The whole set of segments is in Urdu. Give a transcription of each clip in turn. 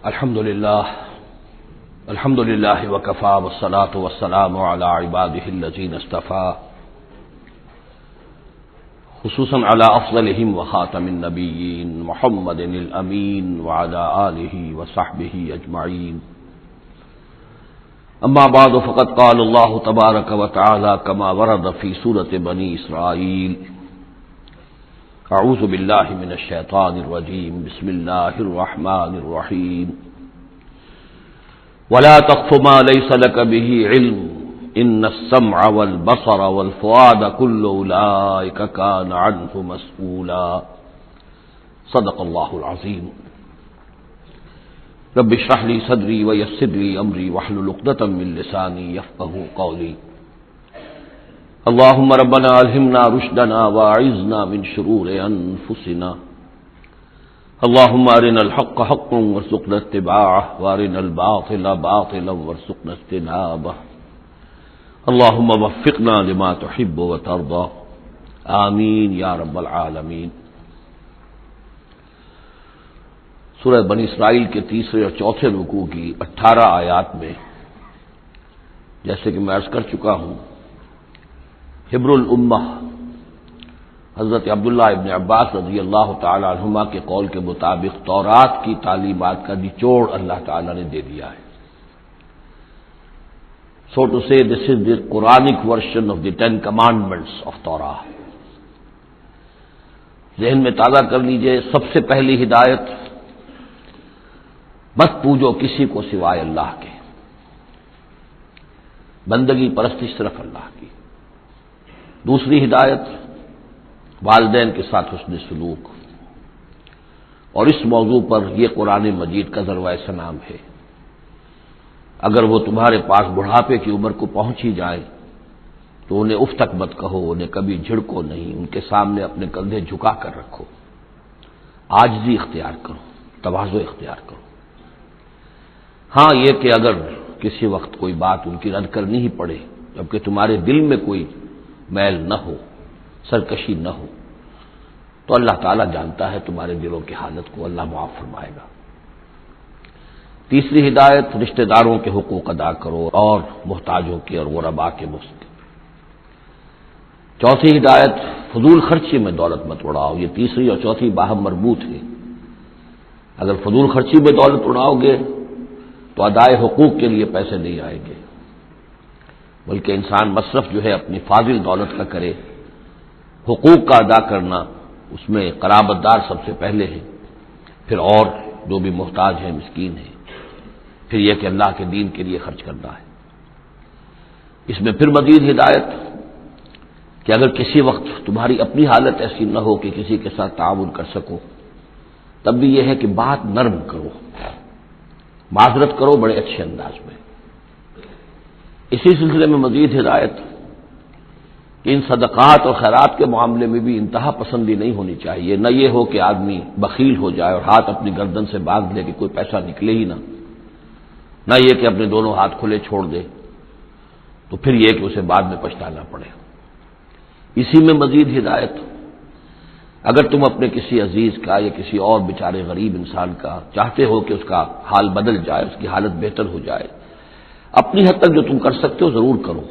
الحمد لله وكفى والصلاة والسلام على عباده الذين اصطفى خصوصا على أفضلهم وخاتم النبيين محمد الأمين وعلى آله وصحبه أجمعين. أما بعد فقد قال الله تبارك وتعالى كما ورد في سورة بني إسرائيل: اعوذ باللہ من الشیطان الرجیم بسم اللہ الرحمن الرحیم ولا تقف ما ليس لك به علم ان السمع والبصر والفؤاد كل اولئك كان عنه مسؤولا. صدق اللہ العظیم. رب اشرح لي صدری ويسر لي امری واحلل عقدۃ من لسانی يفقهوا قولی. اللهم ربنا الہمنا رشدنا واعذنا من شرور انفسنا. اللهم ارنا الحق حقا وارزقنا اتباعه وارنا الباطل باطلا وارزقنا اجتنابه. اللهم وفقنا لما تحب وترضى. آمین یا رب العالمین. سورہ بنی اسرائیل کے تیسرے اور چوتھے رکوع کی 18 آیات میں جیسے کہ میں عرض کر چکا ہوں، حبر الامہ حضرت عبداللہ ابن عباس رضی اللہ تعالی عنہما کے قول کے مطابق تورات کی تعلیمات کا نچوڑ اللہ تعالی نے دے دیا ہے. So to say, this is the Quranic version of the 10 commandments of Torah. ذہن میں تازہ کر لیجئے. سب سے پہلی ہدایت: مت پوجو کسی کو سوائے اللہ کے، بندگی پرستش صرف اللہ کی. دوسری ہدایت: والدین کے ساتھ حسن سلوک. اور اس موضوع پر یہ قرآن مجید کا ذروۂ سنام ہے. اگر وہ تمہارے پاس بڑھاپے کی عمر کو پہنچ ہی جائیں تو انہیں اف تک مت کہو، انہیں کبھی جھڑکو نہیں، ان کے سامنے اپنے کندھے جھکا کر رکھو، عاجزی اختیار کرو، تواضع اختیار کرو. ہاں یہ کہ اگر کسی وقت کوئی بات ان کی رد کرنی ہی پڑے جبکہ تمہارے دل میں کوئی میل نہ ہو، سرکشی نہ ہو، تو اللہ تعالیٰ جانتا ہے تمہارے دلوں کی حالت کو، اللہ معاف فرمائے گا. تیسری ہدایت: رشتہ داروں کے حقوق ادا کرو اور محتاجوں کے اور غرباء کے مفت. چوتھی ہدایت: فضول خرچی میں دولت مت اڑاؤ. یہ تیسری اور چوتھی باہم مربوط ہے. اگر فضول خرچی میں دولت اڑاؤ گے تو ادائے حقوق کے لیے پیسے نہیں آئیں گے، بلکہ انسان مصرف جو ہے اپنی فاضل دولت کا کرے. حقوق کا ادا کرنا، اس میں قرابت دار سب سے پہلے ہے، پھر اور جو بھی محتاج ہیں، مسکین ہیں، پھر یہ کہ اللہ کے دین کے لیے خرچ کرنا ہے. اس میں پھر مزید ہدایت کہ اگر کسی وقت تمہاری اپنی حالت ایسی نہ ہو کہ کسی کے ساتھ تعاون کر سکو، تب بھی یہ ہے کہ بات نرم کرو، معذرت کرو بڑے اچھے انداز میں. اسی سلسلے میں مزید ہدایت کہ ان صدقات اور خیرات کے معاملے میں بھی انتہا پسندی نہیں ہونی چاہیے. نہ یہ ہو کہ آدمی بخیل ہو جائے اور ہاتھ اپنی گردن سے باندھ لے کہ کوئی پیسہ نکلے ہی نہ یہ کہ اپنے دونوں ہاتھ کھلے چھوڑ دے تو پھر یہ کہ اسے بعد میں پچھتانا پڑے. اسی میں مزید ہدایت: اگر تم اپنے کسی عزیز کا یا کسی اور بیچارے غریب انسان کا چاہتے ہو کہ اس کا حال بدل جائے، اس کی حالت بہتر ہو جائے، اپنی حد تک جو تم کر سکتے ہو ضرور کرو،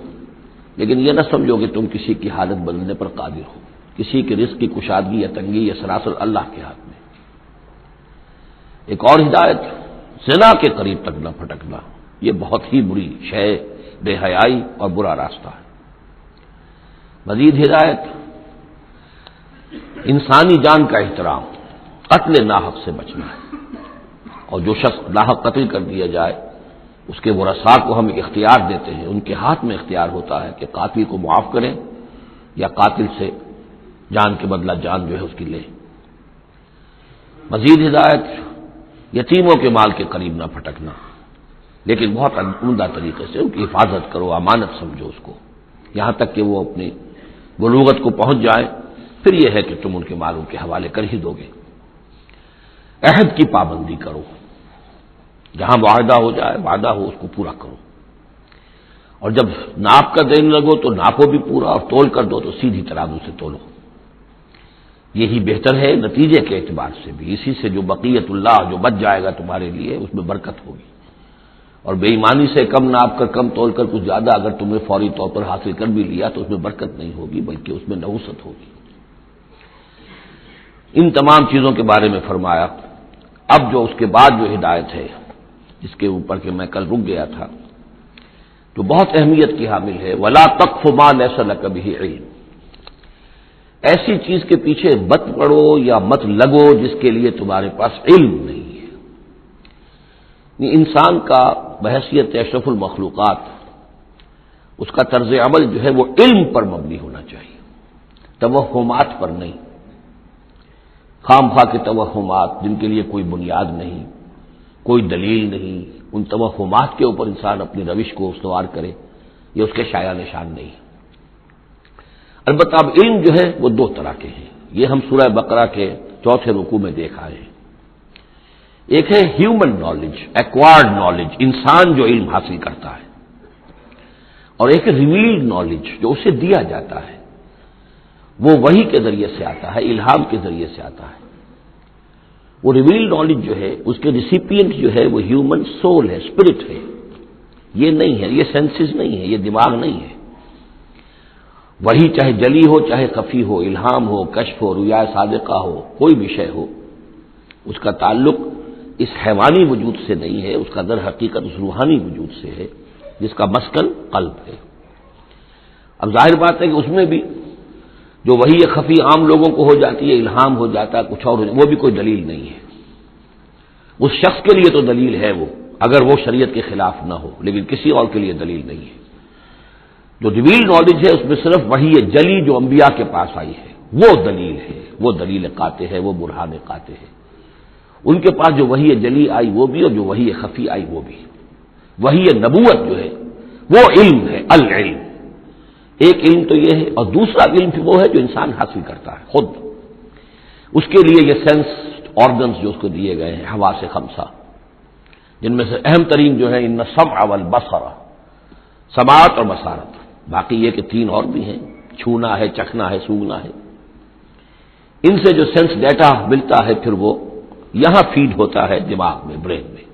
لیکن یہ نہ سمجھو کہ تم کسی کی حالت بدلنے پر قادر ہو. کسی کے رزق کی کشادگی یا تنگی یا سراسر اللہ کے ہاتھ میں. ایک اور ہدایت: زنا کے قریب تک نہ پھٹکنا. یہ بہت ہی بری شے، بے حیائی اور برا راستہ ہے. مزید ہدایت: انسانی جان کا احترام، قتل ناحق سے بچنا ہے. اور جو شخص ناحق قتل کر دیا جائے اس کے ورثاء کو ہم اختیار دیتے ہیں، ان کے ہاتھ میں اختیار ہوتا ہے کہ قاتل کو معاف کریں یا قاتل سے جان کے بدلہ جان جو ہے اس کی لیں. مزید ہدایت: یتیموں کے مال کے قریب نہ پھٹکنا، لیکن بہت عمدہ طریقے سے ان کی حفاظت کرو، امانت سمجھو اس کو، یہاں تک کہ وہ اپنی بلوغت کو پہنچ جائے، پھر یہ ہے کہ تم ان کے مال ان کے حوالے کر ہی دو گے. عہد کی پابندی کرو، جہاں معاہدہ ہو جائے، وعدہ ہو، اس کو پورا کرو. اور جب ناپ کا دینے لگو تو ناپو بھی پورا، اور تول کر دو تو سیدھی ترازو سے تولو. یہی بہتر ہے نتیجے کے اعتبار سے بھی، اسی سے جو بقیت اللہ جو بچ جائے گا تمہارے لیے اس میں برکت ہوگی، اور بے ایمانی سے کم ناپ کر کم تول کر کچھ زیادہ اگر تم نے فوری طور پر حاصل کر بھی لیا تو اس میں برکت نہیں ہوگی بلکہ اس میں نحوست ہوگی۔ ان تمام چیزوں کے بارے میں فرمایا۔ اب جو اس کے بعد جو ہدایت ہے جس کے اوپر کہ میں کل رک گیا تھا، جو بہت اہمیت کی حامل ہے، وَلَا تَقْفُ مَا لَيْسَ لَكَ بِهِ عِلْمٌ، ایسی چیز کے پیچھے مت پڑو یا مت لگو جس کے لیے تمہارے پاس علم نہیں ہے۔ انسان کا بحیثیت اشرف المخلوقات اس کا طرز عمل جو ہے وہ علم پر مبنی ہونا چاہیے، توہمات پر نہیں، خام خواہ کے توہمات جن کے لیے کوئی بنیاد نہیں، کوئی دلیل نہیں، ان توہمات کے اوپر انسان اپنی روش کو استوار کرے، یہ اس کے شایع نشان نہیں۔ البتہ اب علم جو ہے وہ دو طرح کے ہیں، یہ ہم سورہ بقرہ کے 4 رکوع میں دیکھ آئے ہیں۔ ایک ہے ہیومن نالج، ایکوائرڈ نالج، انسان جو علم حاصل کرتا ہے، اور ایک ہے ریویلڈ نالج جو اسے دیا جاتا ہے، وہ وحی کے ذریعے سے آتا ہے، الہام کے ذریعے سے آتا ہے۔ وہ ریویلڈ نالج جو ہے اس کے ریسیپینٹ جو ہے وہ ہیومن سول ہے، اسپرٹ ہے، یہ نہیں ہے، یہ سینسز نہیں ہے، یہ دماغ نہیں ہے۔ وہی چاہے جلی ہو چاہے خفی ہو، الہام ہو، کشف ہو، رؤیا صادقہ ہو، کوئی بھی شے ہو، اس کا تعلق اس حیوانی وجود سے نہیں ہے، اس کا در حقیقت اس روحانی وجود سے ہے جس کا مسکن قلب ہے۔ اب ظاہر بات ہے کہ اس میں بھی جو وہی خفی عام لوگوں کو ہو جاتی ہے، الہام ہو جاتا ہے، کچھ اور وہ بھی کوئی دلیل نہیں ہے۔ اس شخص کے لیے تو دلیل ہے وہ، اگر وہ شریعت کے خلاف نہ ہو، لیکن کسی اور کے لیے دلیل نہیں ہے۔ جو ریویل نالج ہے اس میں صرف وہی جلی جو انبیاء کے پاس آئی ہے وہ دلیل ہے، وہ دلیل قاطع ہے، وہ برہان قاطع ہے۔ ان کے پاس جو وہی جلی آئی وہ بھی، اور جو وہی خفی آئی وہ بھی۔ وہی نبوت جو ہے وہ علم ہے، العلم۔ ایک علم تو یہ ہے، اور دوسرا علم وہ ہے جو انسان حاصل کرتا ہے خود۔ اس کے لیے یہ سینس آرگنز جو اس کو دیے گئے ہیں، حواس خمسہ، جن میں سے اہم ترین جو ہے ان السمع والبصر، سماعت اور بصارت، باقی یہ کہ 3 اور بھی ہیں، چھونا ہے، چکھنا ہے، سونگنا ہے۔ ان سے جو سینس ڈیٹا ملتا ہے پھر وہ یہاں فیڈ ہوتا ہے دماغ میں، برین میں،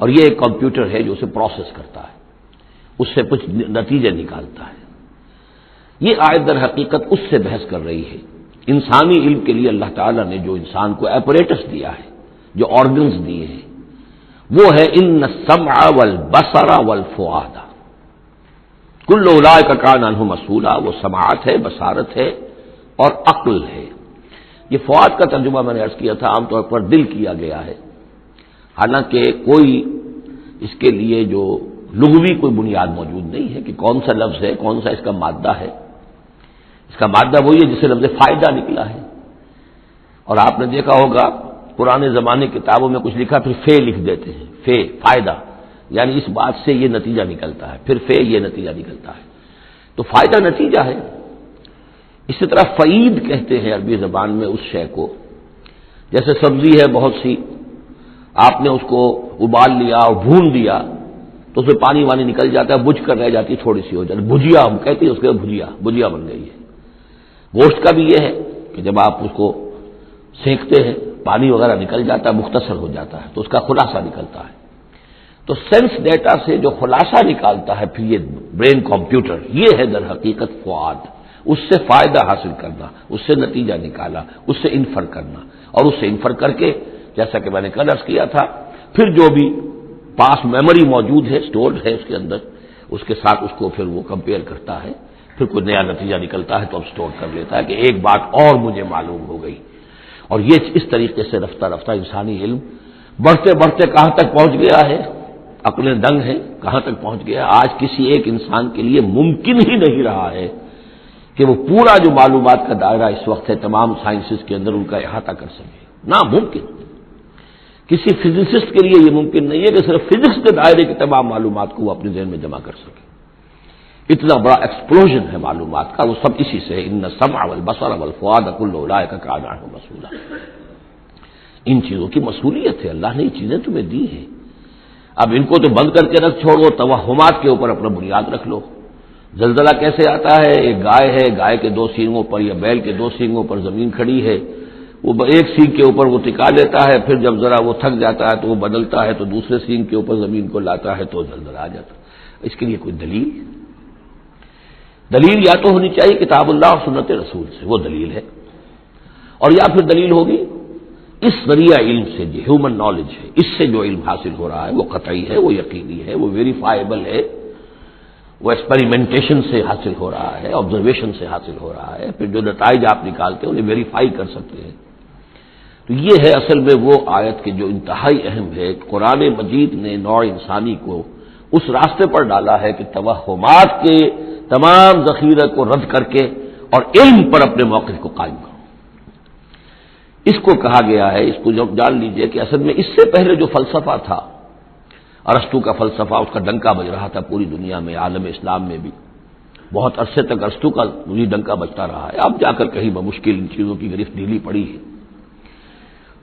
اور یہ ایک کمپیوٹر ہے جو اسے پروسیس کرتا ہے، اس سے کچھ نتیجے نکالتا ہے۔ یہ آیت در حقیقت اس سے بحث کر رہی ہے، انسانی علم کے لیے اللہ تعالیٰ نے جو انسان کو ایپریٹس دیا ہے، جو آرگنز دیے ہیں، وہ ہے ان السمع والبصر والفؤاد کل اولئک کان عنہ مسئولا۔ وہ سماعت ہے، بصارت ہے اور عقل ہے۔ یہ فؤاد کا ترجمہ میں نے عرض کیا تھا عام طور پر دل کیا گیا ہے، حالانکہ کوئی اس کے لیے جو لغوی کوئی بنیاد موجود نہیں ہے کہ کون سا لفظ ہے، کون سا اس کا مادہ ہے۔ اس کا مادہ وہی ہے جسے لفظ فائدہ نکلا ہے، اور آپ نے دیکھا ہوگا پرانے زمانے کتابوں میں کچھ لکھا پھر فے لکھ دیتے ہیں، فے فائدہ، یعنی اس بات سے یہ نتیجہ نکلتا ہے، پھر فے یہ نتیجہ نکلتا ہے، تو فائدہ نتیجہ ہے۔ اسی طرح فعید کہتے ہیں عربی زبان میں اس شے کو، جیسے سبزی ہے بہت سی، آپ نے اس کو ابال لیا اور بھون دیا تو اس میں پانی وانی نکل جاتا ہے، بجھ کر رہ جاتی ہے، تھوڑی سی ہو جاتی ہے، بھجیا ہم کہتے ہیں اس کے، بھجیا بن گئی ہے۔ گوشت کا بھی یہ ہے کہ جب آپ اس کو سینکتے ہیں پانی وغیرہ نکل جاتا ہے، مختصر ہو جاتا ہے تو اس کا خلاصہ نکلتا ہے۔ تو سینس ڈیٹا سے جو خلاصہ نکالتا ہے پھر یہ برین کمپیوٹر، یہ ہے در حقیقت فؤاد۔ اس سے فائدہ حاصل کرنا، اس سے نتیجہ نکالا، اس سے انفر کرنا، اور اس سے انفر کر کے جیسا کہ میں نے کل عرض کیا تھا پھر جو بھی پاس میموری موجود ہے، سٹورڈ ہے اس کے اندر، اس کے ساتھ اس کو پھر وہ کمپیئر کرتا ہے، پھر کوئی نیا نتیجہ نکلتا ہے تو اب سٹور کر لیتا ہے کہ ایک بات اور مجھے معلوم ہو گئی۔ اور یہ اس طریقے سے رفتہ رفتہ انسانی علم بڑھتے بڑھتے کہاں تک پہنچ گیا ہے، عقلیں دنگ ہیں، کہاں تک پہنچ گیا۔ آج کسی ایک انسان کے لیے ممکن ہی نہیں رہا ہے کہ وہ پورا جو معلومات کا دائرہ اس وقت ہے تمام سائنسز کے اندر ان کا احاطہ کر سکے، ناممکن۔ کسی فزسسٹ کے لیے یہ ممکن نہیں ہے کہ صرف فزکس کے دائرے کی تمام معلومات کو وہ اپنے ذہن میں جمع کر سکے۔ اتنا بڑا ایکسپلوژن ہے معلومات کا، وہ سب اسی سے ہے، ان السمع والبصر والفؤاد کل اولئک کان عنہ مسئولا۔ ان چیزوں کی مسئولیت ہے، اللہ نے یہ چیزیں تمہیں دی ہیں، اب ان کو تو بند کر کے رکھ چھوڑو، توہمات کے اوپر اپنا بنیاد رکھ لو، زلزلہ کیسے آتا ہے؟ ایک گائے ہے، گائے کے دو سینگوں پر یا بیل کے دو سینگوں پر زمین کھڑی ہے، وہ ایک سینگ کے اوپر وہ ٹکا لیتا ہے، پھر جب ذرا وہ تھک جاتا ہے تو وہ بدلتا ہے تو دوسرے سینگ کے اوپر زمین کو لاتا ہے تو زلزلہ آ جاتا ہے۔ اس کے لیے کوئی دلیل یا تو ہونی چاہیے کتاب اللہ اور سنت رسول سے، وہ دلیل ہے، اور یا پھر دلیل ہوگی اس ذریعہ علم سے، جو ہیومن نالج ہے، اس سے جو علم حاصل ہو رہا ہے وہ قطعی ہے، وہ یقینی ہے، وہ ویریفائبل ہے، وہ ایکسپیریمنٹیشن سے حاصل ہو رہا ہے، آبزرویشن سے حاصل ہو رہا ہے، پھر جو نتائج آپ نکالتے ہیں انہیں ویریفائی کر سکتے ہیں۔ تو یہ ہے اصل میں وہ آیت کے جو انتہائی اہم ہے۔ قرآن مجید نے نوع انسانی کو اس راستے پر ڈالا ہے کہ توہمات کے تمام ذخیرہ کو رد کر کے اور علم پر اپنے موقف کو قائم کرو۔ اس کو کہا گیا ہے، اس کو جب جان لیجئے کہ اصل میں اس سے پہلے جو فلسفہ تھا، ارسطو کا فلسفہ، اس کا ڈنکا بج رہا تھا پوری دنیا میں، عالم اسلام میں بھی بہت عرصے تک ارسطو کا وہی ڈنکا بجتا رہا ہے، اب جا کر کہیں بمشکل ان چیزوں کی گرفت ڈھیلی پڑی ہے۔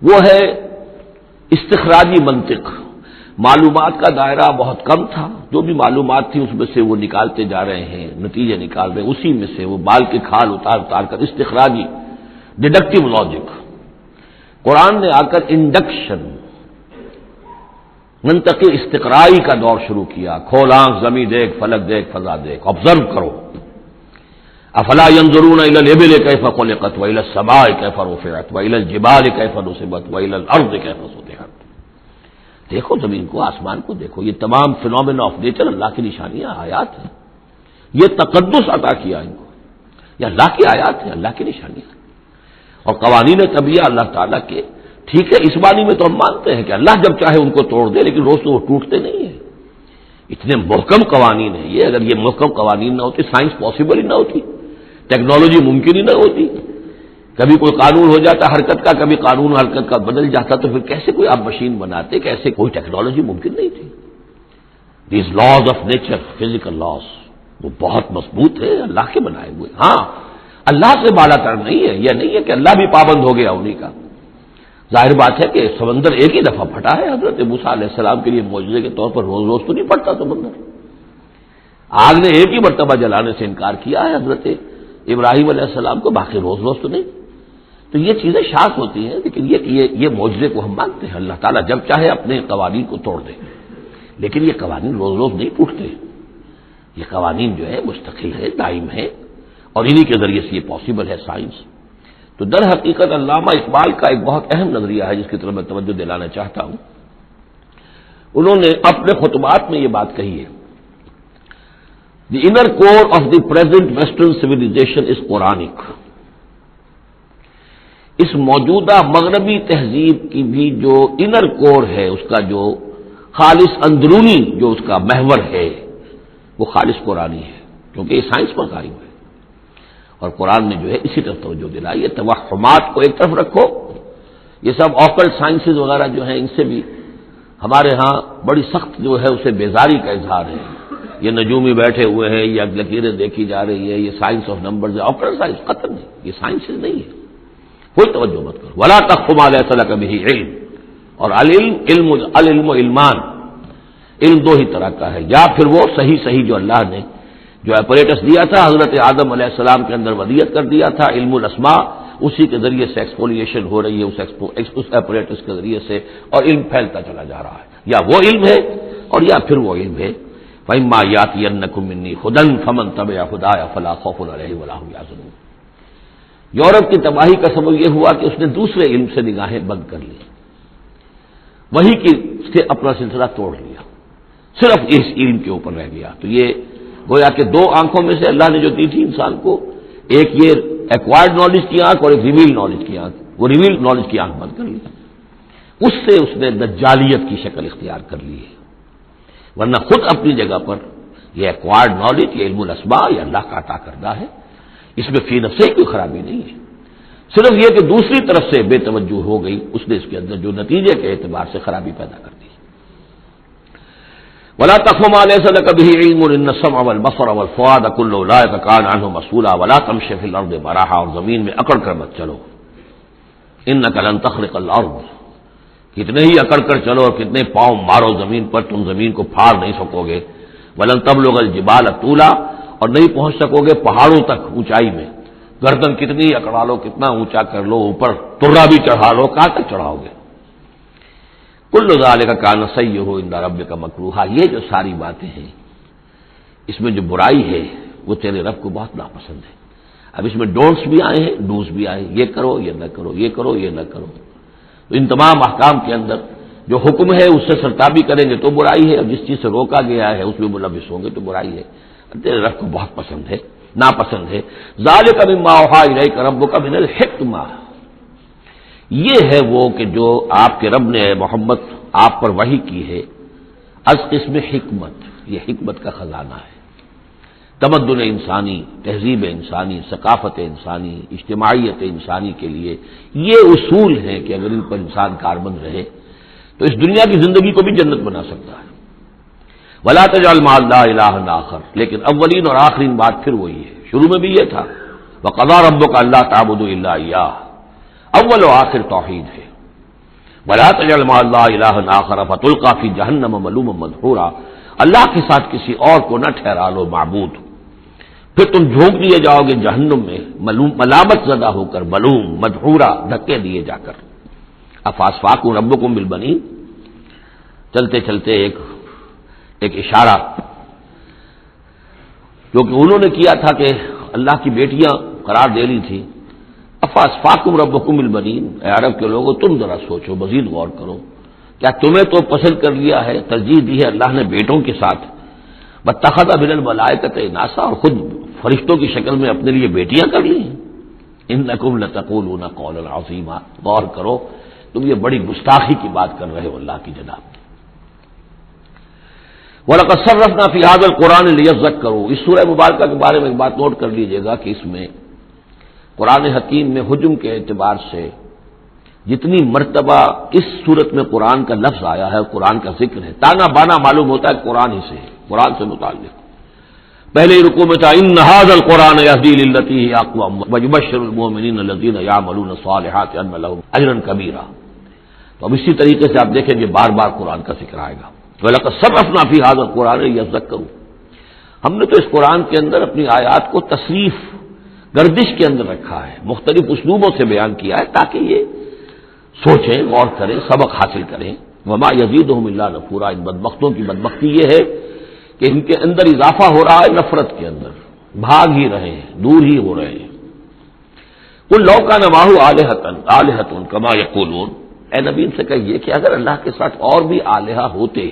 وہ ہے استخراجی منطق۔ معلومات کا دائرہ بہت کم تھا، جو بھی معلومات تھی اس میں سے وہ نکالتے جا رہے ہیں، نتیجے نکال رہے ہیں، اسی میں سے وہ بال کے کھال اتار کر استخراجی ڈیڈکٹیو لاجک۔ قرآن نے آ کر انڈکشن، منطقی استقرائی کا دور شروع کیا۔ کھول آنکھ، زمین دیکھ، فلک دیکھ، فضا دیکھ، آبزرو کرو۔ افلا ينظرون الى الابل كيف خلقت والى السماء كيف رفعت والى الجبال كيف نصبت والى الارض كيف سطحت۔ دیکھو زمین کو، آسمان کو دیکھو، یہ تمام فینومینا آف نیچر اللہ کی نشانیاں، آیات ہیں۔ یہ تقدس عطا کیا ان کو، یہ اللہ کی آیات ہیں، اللہ کی نشانیاں اور قوانین طبیعہ اللہ تعالیٰ کے۔ ٹھیک ہے، اس معنی میں تو ہم مانتے ہیں کہ اللہ جب چاہے ان کو توڑ دے، لیکن روز تو وہ ٹوٹتے نہیں ہیں۔ اتنے محکم قوانین ہیں یہ، اگر یہ محکم قوانین نہ ہوتی، سائنس پاسبل ہی نہ ہوتی، ٹیکنالوجی ممکن ہی نہ ہوتی۔ کبھی کوئی قانون ہو جاتا حرکت کا، کبھی قانون حرکت کا بدل جاتا، تو پھر کیسے کوئی آپ مشین بناتے، کیسے کوئی ٹیکنالوجی ممکن نہیں تھی۔ These laws of nature, physical laws, وہ بہت مضبوط ہے، اللہ کے بنائے ہوئے۔ ہاں، اللہ سے بالا تر نہیں ہے، یہ نہیں ہے کہ اللہ بھی پابند ہو گیا انہیں کا۔ ظاہر بات ہے کہ سمندر ایک ہی دفعہ پھٹا ہے، حضرت موسیٰ علیہ السلام کے لیے معجزے کے طور پر روز روز تو نہیں پھٹتا سمندر۔ آگ نے ایک ہی مرتبہ جلانے سے انکار کیا ہے حضرت ابراہیم علیہ السلام کو، باقی روز روز تو نہیں۔ تو یہ چیزیں شاذ ہوتی ہیں، لیکن یہ معجزے کو ہم مانتے ہیں، اللہ تعالیٰ جب چاہے اپنے قوانین کو توڑ دے، لیکن یہ قوانین روز روز نہیں ٹوٹتے، یہ قوانین جو ہے مستقل ہے، دائم ہے، اور انہی کے ذریعے سے یہ پاسبل ہے سائنس۔ تو در حقیقت علامہ اقبال کا ایک بہت اہم نظریہ ہے جس کی طرف میں توجہ دلانا چاہتا ہوں۔ انہوں نے اپنے خطبات میں یہ بات کہی ہے، The inner core of the present Western civilization is Quranic۔ اس موجودہ مغربی تہذیب کی بھی جو انر کور ہے، اس کا جو خالص اندرونی جو اس کا محور ہے، وہ خالص قرآنی ہے، کیونکہ یہ سائنس پر قائم ہے۔ اور قرآن نے جو ہے اسی طرف توجہ دلائی ہے۔ توہمات کو ایک طرف رکھو، یہ سب آکلٹ سائنسز وغیرہ جو ہیں، ان سے بھی ہمارے ہاں بڑی سخت جو ہے اسے بیزاری کا اظہار ہے۔ یہ نجومی بیٹھے ہوئے ہیں، یہ لکیریں دیکھی جا رہی ہے، یہ سائنس آف نمبرز ہے، آکلٹ سائنس قطعاً نہیں، یہ سائنسز نہیں ہے، کوئی توجہ مت کرو۔ ولا تقف ما ليس لك به علم، اور العلم علمان، علم دو ہی طرح کا ہے، یا پھر وہ صحیح جو اللہ نے جو اپریٹس دیا تھا حضرت آدم علیہ السلام کے اندر ودیت کر دیا تھا، علم الاسماء، اسی کے ذریعے سے ایکسپولیشن ہو رہی ہے اس اپریٹس کے ذریعے سے، اور علم پھیلتا چلا جا رہا ہے، یا وہ علم ہے اور یا پھر وہ علم ہے۔ فَإِمَّا يَأْتِيَنَّكُم مِّنِّي هُدًى فَمَن تَبِعَ هُدَايَ فَلَا خَوْفٌ عَلَيْهِمْ وَلَا هُمْ يَحْزَنُونَ۔ یورپ کی تباہی کا سبب یہ ہوا کہ اس نے دوسرے علم سے نگاہیں بند کر لی، وہی کی سے اپنا سلسلہ توڑ لیا، صرف اس علم کے اوپر رہ گیا۔ تو یہ گویا کہ دو آنکھوں میں سے اللہ نے جو دی تھی انسان کو، ایک یہ ایکوائرڈ نالج کی آنکھ اور ایک ریویل نالج کی آنکھ، وہ ریویل نالج کی آنکھ بند کر لی، اس سے اس نے دجالیت کی شکل اختیار کر لی ہے۔ ورنہ خود اپنی جگہ پر یہ ایکوائرڈ نالج، یہ علم الاسماء، یہ اللہ کا عطا کردہ ہے، اس میں فی نفسہ کوئی خرابی نہیں ہے، صرف یہ کہ دوسری طرف سے بے توجہ ہو گئی، اس نے اس کے اندر جو نتیجے کے اعتبار سے خرابی پیدا کر دی۔ ولا تقف ما ليس لك به علم ان السمع والبصر والفؤاد كل اولئك كان عنه مسؤولا ولا تمشي في الارض مرحا، اور زمین میں اکڑ کر مت چلو، انك لن تخرق الارض، کتنے ہی اکڑ کر چلو اور کتنے پاؤں مارو زمین پر، تم زمین کو پھاڑ نہیں سکو گے۔ ولن تبلغ الجبال طولا، اور نہیں پہنچ سکو گے پہاڑوں تک اونچائی میں، گردن کتنی اکڑا لو، کتنا اونچا کر لو، اوپر ترا بھی چڑھا لو، کہاں تک چڑھاؤ گے؟ کل ذالک کان سیئہ عند ربک مکروہا، یہ جو ساری باتیں ہیں اس میں جو برائی ہے وہ تیرے رب کو بہت ناپسند ہے۔ اب اس میں ڈونٹس بھی آئے ہیں، ڈوز بھی آئے ہیں، یہ کرو یہ نہ کرو، یہ کرو یہ نہ کرو۔ تو ان تمام احکام کے اندر جو حکم ہے اس سے سرتابی کریں گے تو برائی ہے، اور جس چیز سے روکا گیا ہے اس میں ملوث ہوں گے تو برائی ہے، تیرے رب کو بہت پسند ہے، ناپسند ہے۔ ذالک مما اوحی الیک ربک من الحکمہ، یہ ہے وہ کہ جو آپ کے رب نے محمد آپ پر وحی کی ہے، از قسم حکمت، یہ حکمت کا خزانہ ہے، تمدن انسانی، تہذیب انسانی، ثقافت انسانی، اجتماعیت انسانی کے لیے یہ اصول ہیں کہ اگر ان پر انسان کاربند رہے تو اس دنیا کی زندگی کو بھی جنت بنا سکتا ہے۔ ولا تجعل مع اللہ الہا آخر، لیکن اولین اور آخرین بات پھر وہی ہے، شروع میں بھی یہ تھا وقضى ربک الا تعبدوا الا ایاہ، اول و آخر توحید ہے۔ ولا تجعل مع اللہ الہا آخر فتلقى فی جہنم ملوما مدحورا، اللہ کے ساتھ کسی اور کو نہ ٹھہرا لو معبود، پھر تم جھونک دیے جاؤ گے جہنم میں ملامت زدہ ہو کر، ملوم مدحورا، دھکے دیے جا کر۔ افاسفاکم ربکم بالبنین، چلتے چلتے ایک اشارہ جو کہ انہوں نے کیا تھا کہ اللہ کی بیٹیاں قرار دے لی تھی۔ افاسفاکم ربکم بالبنین، اے عرب کے لوگوں تم ذرا سوچو، مزید غور کرو، کیا تمہیں تو پسند کر لیا ہے، ترجیح دی ہے اللہ نے بیٹوں کے ساتھ، واتخذ من الملائکۃ اناسا، اور خود فرشتوں کی شکل میں اپنے لیے بیٹیاں کر لی ہیں۔ انکم لتقولون قولا عظیما، غور کرو تم یہ بڑی گستاخی کی بات کر رہے ہو اللہ کی جناب۔ وَلَقَدْ صَرَّفْنَا فِي هَذَا الْقُرْآنِ لِيَذَّكَّرُوا، اس سورہ مبارکہ کے بارے میں ایک بات نوٹ کر لیجئے گا کہ اس میں قرآن حکیم میں حجم کے اعتبار سے جتنی مرتبہ اس صورت میں قرآن کا لفظ آیا ہے، قرآن کا ذکر ہے، تانا بانا معلوم ہوتا ہے قرآن ہی سے ہے، قرآن سے متعلق۔ پہلے رکوع میں تھا ان ھذا القرآن یہدی للتی ہی اقوم ویبشر المؤمنین الذین یعملون الصالحات ان لهم اجرا کبیرا۔ تو اب اسی طریقے سے آپ دیکھیں گے بار بار قرآن کا ذکر آئے گا۔ وَلَقَدْ صَرَّفْنَا فِي هَذَا الْقُرْآنِ لِيَذَّكَّرُوا، ہم نے تو اس قرآن کے اندر اپنی آیات کو تصریف، گردش کے اندر رکھا ہے، مختلف اسلوبوں سے بیان کیا ہے تاکہ یہ سوچیں، غور کریں، سبق حاصل کریں۔ وما یزیدہم الا نفورا، ان بدبختوں کی بدبختی یہ ہے کہ ان کے اندر اضافہ ہو رہا ہے نفرت کے اندر، بھاگ ہی رہے ہیں، دور ہی ہو رہے ہیں۔ قل لو کان معہ آلہۃ کما یقولون، اے نبی ان سے کہیے کہ اگر اللہ کے ساتھ اور بھی آلہہ ہوتے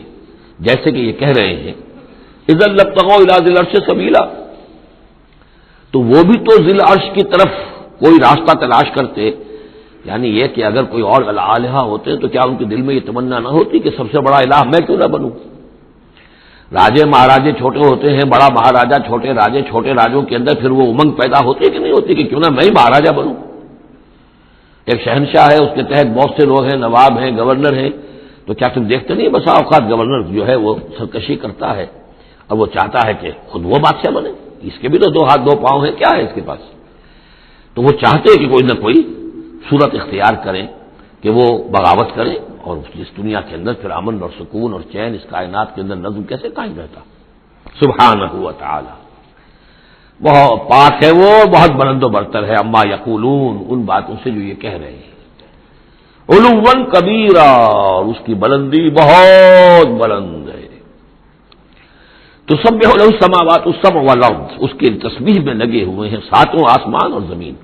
جیسے کہ یہ کہہ رہے ہیں، اذا لابتغوا الی ذی العرش سبیلا، تو وہ بھی تو ذی العرش کی طرف کوئی راستہ تلاش کرتے، یعنی یہ کہ اگر کوئی اور الہہ ہوتے تو کیا ان کے دل میں یہ تمنا نہ ہوتی کہ سب سے بڑا الہ میں کیوں نہ بنوں؟ راجے مہاراجے چھوٹے ہوتے ہیں، بڑا مہاراجا چھوٹے راجے، چھوٹے راجوں کے اندر پھر وہ امنگ پیدا ہوتی ہے کہ نہیں ہوتی کہ کیوں نہ میں ہی مہاراجا بنوں؟ ایک شہنشاہ ہے، اس کے تحت بہت سے لوگ ہیں، نواب ہیں، گورنر ہیں، تو کیا تم دیکھتے نہیں بسا اوقات گورنر جو ہے وہ سرکشی کرتا ہے اور وہ چاہتا ہے کہ خود وہ بادشاہ بنے، اس کے بھی تو دو ہاتھ دو پاؤں ہیں، کیا ہے اس کے پاس؟ تو وہ چاہتے ہیں کہ کوئی نہ کوئی صورت اختیار کریں کہ وہ بغاوت کریں، اور اس دنیا کے اندر پھر امن اور سکون اور چین، اس کائنات کے اندر نظم کیسے قائم رہتا؟ سبحانہ و تعالی، بہت پاک ہے وہ، بہت بلند و برتر ہے، اما یقولون، ان باتوں سے جو یہ کہہ رہے ہیں، علوا کبیرا، اور اس کی بلندی بہت بلند ہے۔ تسبح له السماوات السبع والارض، اس کے تسبیح میں لگے ہوئے ہیں ساتوں آسمان اور زمین،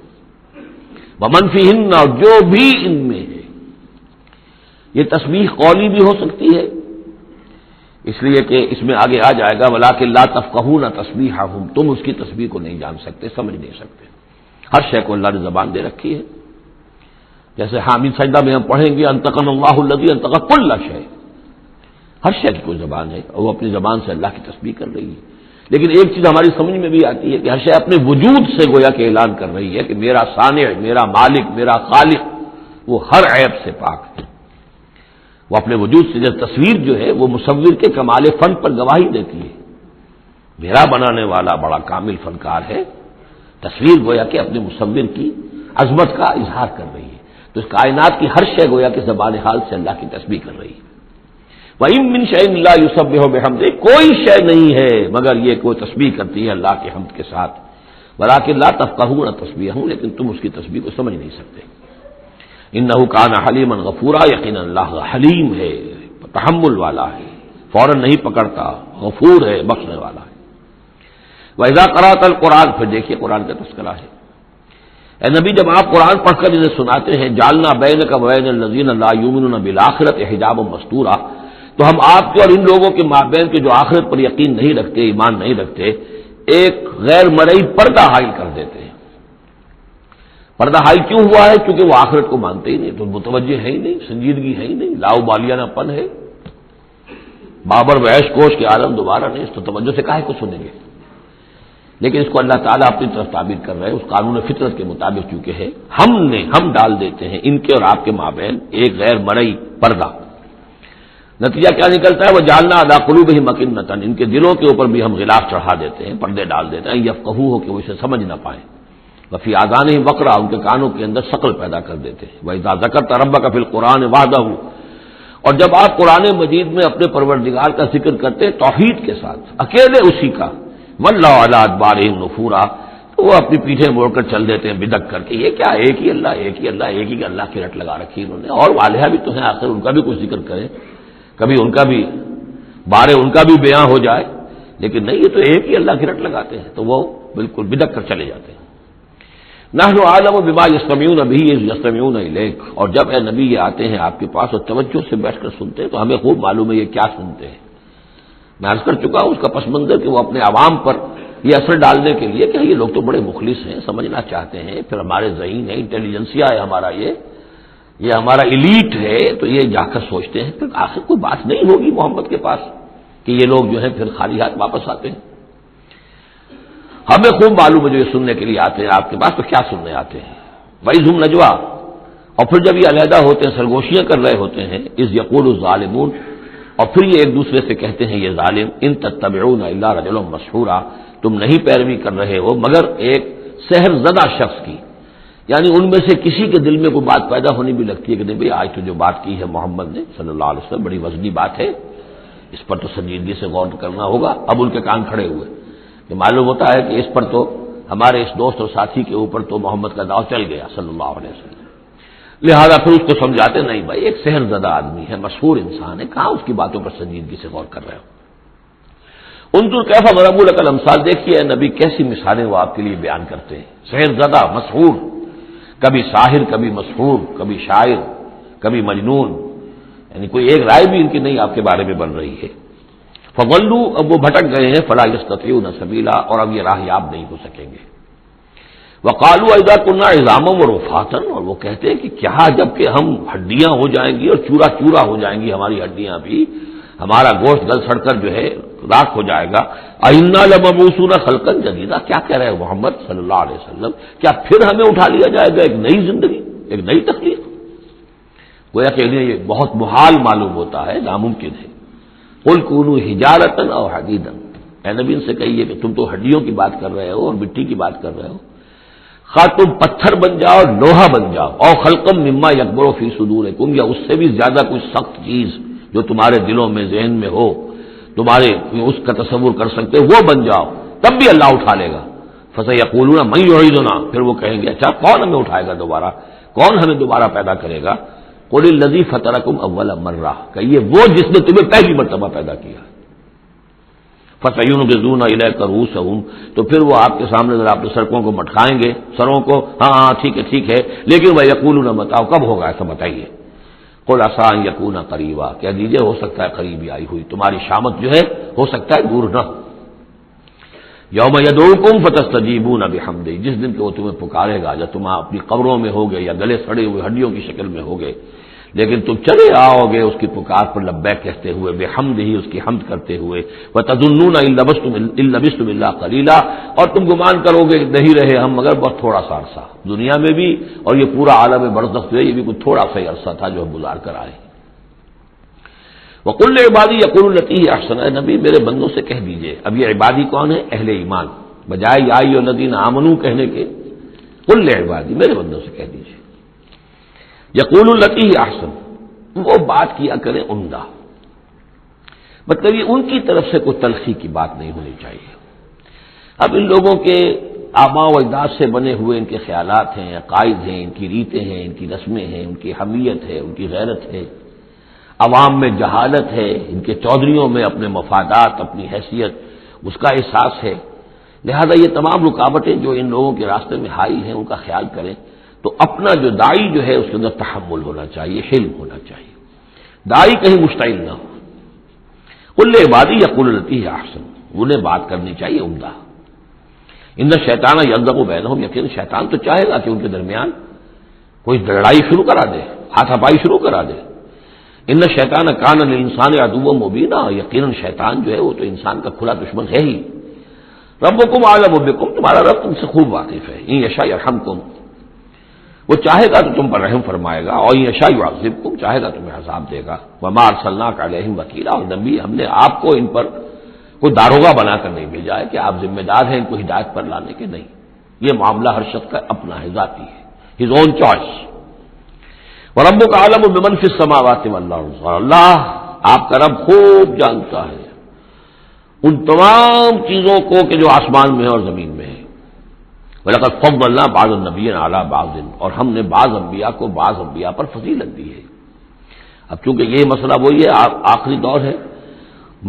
ومن فیہن، اور جو بھی ان میں ہے۔ یہ تسبیح قولی بھی ہو سکتی ہے، اس لیے کہ اس میں آگے آ جائے گا ولکن لا تفقہون تسبیحہم، تم اس کی تسبیح کو نہیں جان سکتے، سمجھ نہیں سکتے۔ ہر شے کو اللہ نے زبان دے رکھی ہے، جیسے حامد سجدہ میں ہم پڑھیں گے انطقنا اللہ الذی انطق کل شیء، ہر شے کی کوئی زبان ہے اور وہ اپنی زبان سے اللہ کی تسبیح کر رہی ہے۔ لیکن ایک چیز ہماری سمجھ میں بھی آتی ہے کہ ہر شے اپنے وجود سے گویا کہ اعلان کر رہی ہے کہ میرا صانع، میرا مالک، میرا خالق وہ ہر عیب سے پاک ہے، وہ اپنے وجود سے۔ جب تصویر جو ہے وہ مصور کے کمال فن پر گواہی دیتی ہے، میرا بنانے والا بڑا کامل فنکار ہے، تصویر گویا کہ اپنے مصور کی عظمت کا اظہار کر رہی ہے۔ تو اس کائنات کی ہر شے گویا کہ زبان حال سے اللہ کی تسبیح کر رہی ہے۔ وَإِن مِّن شَيْءٍ لَّا يُسَبِّحُ بِحَمْدِهِ، کوئی شے نہیں ہے مگر یہ کوئی تسبیح کرتی ہے اللہ کے حمد کے ساتھ، وَلَٰكِن لَّا تَفْقَهُونَ تَسْبِيحَهُمْ، لیکن تم اس کی تسبیح کو سمجھ نہیں سکتے۔ إِنَّهُ كَانَ حَلِيمًا غَفُورًا، یقینا اللہ حلیم ہے، تحمل والا ہے، فوراً نہیں پکڑتا، غفور ہے، بخشنے والا ہے۔ وَإِذَا قَرَأْتَ الْقُرْآنَ، پھر دیکھیے قرآن کا تذکرہ ہے۔ اے نبی جب آپ قرآن پڑھ کر انہیں سناتے ہیں، جعلنا بینک وبین الذین لا یؤمنون بالآخرۃ حجابا مستورا، تو ہم آپ کے اور ان لوگوں کے مابین کے جو آخرت پر یقین نہیں رکھتے، ایمان نہیں رکھتے، ایک غیر مرئی پردہ حائل کر دیتے ہیں۔ پردہ حائل کیوں ہوا ہے؟ کیونکہ وہ آخرت کو مانتے ہی نہیں، تو متوجہ ہے ہی نہیں، سنجیدگی ہے ہی نہیں، لاؤبالیانہ پن ہے، بابر و عیش کوش کے عالم دوبارہ نہیں، اس تو توجہ سے کاہے کو سنیں گے؟ لیکن اس کو اللہ تعالیٰ اپنی طرف تعبیر کر رہے ہیں، اس قانون فطرت کے مطابق چونکہ ہے، ہم ڈال دیتے ہیں ان کے اور آپ کے مابین ایک غیر مرئی پردہ۔ نتیجہ کیا نکلتا ہے؟ وہ جعلنا علی قلوبہم اکنۃ، ان کے دلوں کے اوپر بھی ہم غلاف چڑھا دیتے ہیں، پردے ڈال دیتے ہیں، یفقہوہ کہ وہ اسے سمجھ نہ پائیں، وفی آذانہم وقرا، ان کے کانوں کے اندر ثقل پیدا کر دیتے ہیں۔ وَإِذَا ذَكَرْتَ رَبَّكَ فِي الْقُرْآنِ وَحْدَهُ، اور جب آپ قرآن مجید میں اپنے پروردگار کا ذکر کرتے ہیں توحید کے ساتھ، اکیلے اسی کا، وَلَّوْا عَلَىٰ أَدْبَارِهِمْ نُفُورًا، تو وہ اپنی پیٹھیں موڑ کر چل دیتے ہیں بدک کر کے، یہ کیا ایک ہی اللہ، ایک ہی اللہ، ایک ہی اللہ کی رٹ لگا رکھی انہوں نے، اور آلیہ بھی تو ہیں، آخر ان کا بھی کچھ ذکر کریں، کبھی ان کا بھی بارے ان کا بھی بیان ہو جائے، لیکن نہیں، یہ تو ایک ہی اللہ کی رٹ لگاتے ہیں، تو وہ بالکل بدک کر چلے جاتے ہیں۔ نحن اعلم بما یستمعون به اذ یستمعون الیک، اور جب اے نبی یہ آتے ہیں آپ کے پاس اور توجہ سے بیٹھ کر سنتے ہیں تو ہمیں خوب معلوم ہے یہ کیا سنتے ہیں۔ میں عرض کر چکا ہوں اس کا پس منظر کہ وہ اپنے عوام پر یہ اثر ڈالنے کے لیے کہ یہ لوگ تو بڑے مخلص ہیں، سمجھنا چاہتے ہیں، پھر ہمارے ذہین ہے، انٹیلیجنسیا ہے ہمارا، یہ ہمارا ایلیٹ ہے، تو یہ جا کر سوچتے ہیں پھر آخر کوئی بات نہیں ہوگی محمد کے پاس کہ یہ لوگ جو ہیں پھر خالی ہاتھ واپس آتے ہیں۔ ہمیں خوب معلوم ہے جو یہ سننے کے لیے آتے ہیں آپ کے پاس تو کیا سننے آتے ہیں۔ وَإِذْ هُمْ نَجْوَىٰ، اور پھر جب یہ علیحدہ ہوتے ہیں، سرگوشیاں کر رہے ہوتے ہیں، اِذْ يَقُولُ الظَّالِمُونَ، اور پھر یہ ایک دوسرے سے کہتے ہیں یہ ظالم، اِن تَتَّبِعُونَ إِلَّا رَجُلًا مَسْحُورًا، تم نہیں پیروی کر رہے ہو مگر ایک سحر زدہ شخص کی، یعنی ان میں سے کسی کے دل میں کوئی بات پیدا ہونی بھی لگتی ہے کہ نہیں بھائی آج تو جو بات کی ہے محمد نے صلی اللہ علیہ وسلم بڑی وزنی بات ہے، اس پر تو سنجیدگی سے غور کرنا ہوگا۔ اب ان کے کان کھڑے ہوئے کہ معلوم ہوتا ہے کہ اس پر تو ہمارے اس دوست اور ساتھی کے اوپر تو محمد کا داؤ چل گیا صلی اللہ علیہ وسلم، لہذا پھر اس کو سمجھاتے نہیں بھائی ایک سحر زدہ آدمی ہے، مشہور انسان ہے، کہاں اس کی باتوں پر سنجیدگی سے غور کر رہے ہو۔ انظر کیف ضربوا لک الامثال، دیکھیے نبی کیسی مثالیں وہ آپ کے لیے بیان کرتے ہیں، سحر زدہ، مسحور، کبھی ساحر، کبھی مسحور، کبھی شاعر، کبھی مجنون، یعنی کوئی ایک رائے بھی ان کی نہیں آپ کے بارے میں بن رہی ہے۔ فضلوا، اب وہ بھٹک گئے ہیں، فلا یستطیعون سبیلا، اور اب یہ راہ یاب نہیں ہو سکیں گے۔ وقالوا اذا كنا عظاما ورفاتا، اور وہ کہتے ہیں کہ کیا جب کہ ہم ہڈیاں ہو جائیں گی اور چورا چورا ہو جائیں گی ہماری ہڈیاں بھی، ہمارا گوشت گل سڑ کر جو ہے راکھ ہو جائے گا، انا لمبعوثون خلقا جدیدا، کیا کہہ رہے ہیں محمد صلی اللہ علیہ وسلم، کیا پھر ہمیں اٹھا لیا جائے گا ایک نئی زندگی، ایک نئی تخلیق؟ گویا کہ انہیں یہ بہت محال معلوم ہوتا ہے، ناممکن ہے۔ قل کونوا حجارۃ او حدیدا، اے نبی ان سے کہیے کہ تم تو ہڈیوں کی بات کر رہے ہو اور مٹی کی بات کر رہے ہو، خواہ تم پتھر بن جاؤ، لوہا بن جاؤ، اور خلقا مما یکبر فی صدورکم، یا اس سے بھی زیادہ کوئی سخت چیز جو تمہارے دلوں میں ذہن میں ہو، تمہارے اس کا تصور کر سکتے وہ بن جاؤ، تب بھی اللہ اٹھا لے گا۔ فسیقولون من یعیدنا، پھر وہ کہیں گے اچھا کون ہمیں اٹھائے گا دوبارہ، کون ہمیں دوبارہ پیدا کرے گا؟ قل الذی فطرکم اول مرہ، کہیے وہ جس نے تمہیں پہلی مرتبہ پیدا کیا۔ فسینغضون الیک رؤوسہم، تو پھر وہ آپ کے سامنے ذرا اپنے سرکوں کو مٹکائیں گے، سروں کو، ہاں ٹھیک ہے، لیکن ویقولون متى، کب ہوگا ایسا بتائیے؟ قل عسى ان يكون قریبا، کہہ دیجیے ہو سکتا ہے قریبی آئی ہوئی تمہاری شامت جو ہے ہو سکتا ہے دور نہ۔ یوم یدعوکم فتستجیبون بحمدہ، جس دن کہ وہ تمہیں پکارے گا جب تم اپنی قبروں میں ہوگے یا گلے سڑے ہوئے ہڈیوں کی شکل میں ہوگے، لیکن تم چلے آؤ گے اس کی پکار پر لبیک کہتے ہوئے، بحمدہ، اس کی حمد کرتے ہوئے، وتظنون ان لبثتم الا قلیلا، اور تم گمان کرو گے کہ نہیں رہے ہم مگر بہت تھوڑا سا عرصہ دنیا میں بھی، اور یہ پورا عالم برزخ جو ہے یہ بھی کوئی تھوڑا سا ہی عرصہ تھا جو ہم گزار کر آئے۔ وقل لعبادی یقولوا التی ہی احسن، اے نبی میرے بندوں سے کہہ دیجئے، اب یہ عبادی کون ہے؟ اہل ایمان، بجائے یا ایھا الذین آمنوا کہنے کے قل لعبادی، میرے بندوں سے کہہ دیجئے، یقولوا التی ہی احسن، وہ بات کیا کریں عمدہ، مطلب یہ ان کی طرف سے کوئی تلخی کی بات نہیں ہونی چاہیے۔ اب ان لوگوں کے آباء و اجداد سے بنے ہوئے ان کے خیالات ہیں، عقائد ہیں، ان کی ریتیں ہیں، ان کی رسمیں ہیں، ان کی حمیت ہے، ان کی غیرت ہے، عوام میں جہالت ہے، ان کے چودھریوں میں اپنے مفادات، اپنی حیثیت، اس کا احساس ہے۔ لہذا یہ تمام رکاوٹیں جو ان لوگوں کے راستے میں حائل ہیں ان کا خیال کریں تو اپنا جو داعی جو ہے اس کے اندر تحمل ہونا چاہیے، حلم ہونا چاہیے، داعی کہیں مشتعل نہ ہو۔ قل لعبادی یقولوا التی ہی احسن، انہیں بات کرنی چاہیے عمدہ۔ ان الشیطان یلدغ بینہم، یقین شیطان تو چاہے گا کہ ان کے درمیان کوئی لڑائی شروع کرا دے، ہاتھا پائی شروع کرا دے۔ ان الشیطان کان للانسان عدوا مبینا، یقیناً شیطان جو ہے وہ تو انسان کا کھلا دشمن ہے ہی۔ ربکم اعلم بکم، تمہارا رب تم سے خوب واقف ہے۔ ان یشاء یرحمکم، وہ چاہے گا تو تم پر رحم فرمائے گا، اور ان یشاء یعذبکم، چاہے گا تمہیں عذاب دے گا۔ وما ارسلناک علیہم وکیلا، اور نبی ہم نے آپ کو ان پر کوئی داروغہ بنا کر نہیں بھیجا ہے کہ آپ ذمہ دار ہیں ان کو ہدایت پر لانے کے، نہیں۔ یہ معاملہ ہر شخص کا اپنا ہے، ذاتی ہے، ہز اون چوائس۔ وَرَبُّكَ أَعْلَمُ بِمَنْ فِي السَّمَاوَاتِ وَالْأَرْضِ، اور اللہ آپ کا رب خوب جانتا ہے ان تمام چیزوں کو کہ جو آسمان میں ہے اور زمین میں ہے۔ وَلَقَدْ فَضَّلْنَا بَعْضَ النَّبِيِّينَ عَلَىٰ بَعْضٍ، اور ہم نے بعض انبیاء کو بعض انبیاء پر فضیلت دی ہے۔ اب چونکہ یہ مسئلہ وہی ہے، آخری دور ہے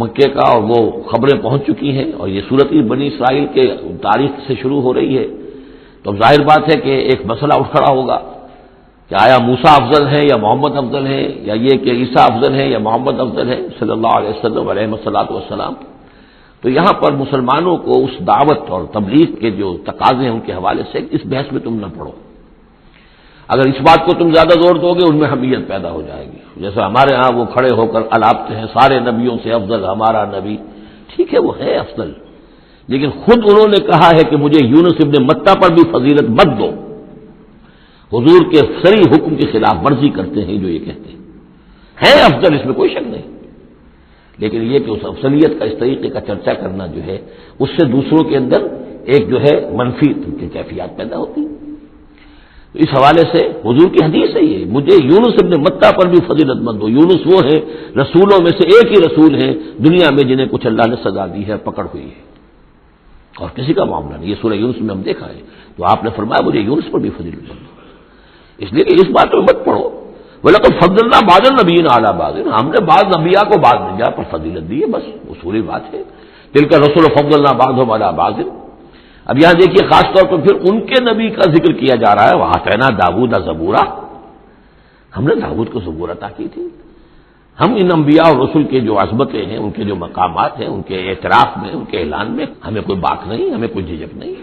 مکے کا، اور وہ خبریں پہنچ چکی ہیں، اور یہ صورت ہی بنی اسرائیل کے تاریخ سے شروع ہو رہی ہے، تو اب ظاہر بات ہے کہ ایک مسئلہ اٹھ کھڑا ہوگا کہ آیا موسیٰ افضل ہے یا محمد افضل ہے، یا یہ کہ عیسیٰ افضل ہے یا محمد افضل ہے صلی اللہ علیہ وسلم علیہ الصلوۃ والسلام۔ تو یہاں پر مسلمانوں کو اس دعوت اور تبلیغ کے جو تقاضے ہیں ان کے حوالے سے اس بحث میں تم نہ پڑو۔ اگر اس بات کو تم زیادہ زور دو گے ان میں حمیت پیدا ہو جائے گی، جیسے ہمارے ہاں وہ کھڑے ہو کر الاپتے ہیں سارے نبیوں سے افضل ہمارا نبی۔ ٹھیک ہے، وہ ہے افضل، لیکن خود انہوں نے کہا ہے کہ مجھے یونس ابن متہ پر بھی فضیلت مت دو۔ حضور کے صریح حکم کی خلاف ورزی کرتے ہیں جو یہ کہتے ہیں، ہے افضل، اس میں کوئی شک نہیں، لیکن یہ کہ اس افضلیت کا اس طریقے کا چرچا کرنا جو ہے اس سے دوسروں کے اندر ایک جو ہے منفی کیفیات پیدا ہوتی ہیں۔ تو اس حوالے سے حضور کی حدیث ہے یہ، مجھے یونس ابن متہ پر بھی فضیلت مت دو۔ یونس وہ ہیں رسولوں میں سے ایک ہی رسول ہیں دنیا میں جنہیں کچھ اللہ نے سزا دی ہے، پکڑ ہوئی ہے، اور کسی کا معاملہ نہیں۔ یہ سورہ یونس میں ہم دیکھا ہے، تو آپ نے فرمایا مجھے یونس پر بھی فضیلت مت دو، اس لیے کہ اس بات میں مت پڑھو۔ وَلَقَدْ فَضَّلْنَا بَعْضَ النَّبِيِّينَ عَلَىٰ بَعْضٍ، ہم نے بعض انبیاء کو بعض انبیاء پر فضیلت دی ہے، بس اصولی بات ہے۔ تِلْكَ الرُّسُلُ فَضَّلْنَا بَعْضَهُمْ عَلَىٰ بَعْضٍ۔ اب یہاں دیکھیے خاص طور پر پھر ان کے نبی کا ذکر کیا جا رہا ہے، وَآتَيْنَا دَاوُودَ زَبُورًا، ہم نے داؤد کو زبور عطا کی تھی۔ ہم ان انبیاء اور رسل کے جو عظمتیں ہیں، ان کے جو مقامات ہیں، ان کے اعتراف میں، ان کے اعلان میں ہمیں کوئی باک نہیں، ہمیں کوئی جھجک نہیں۔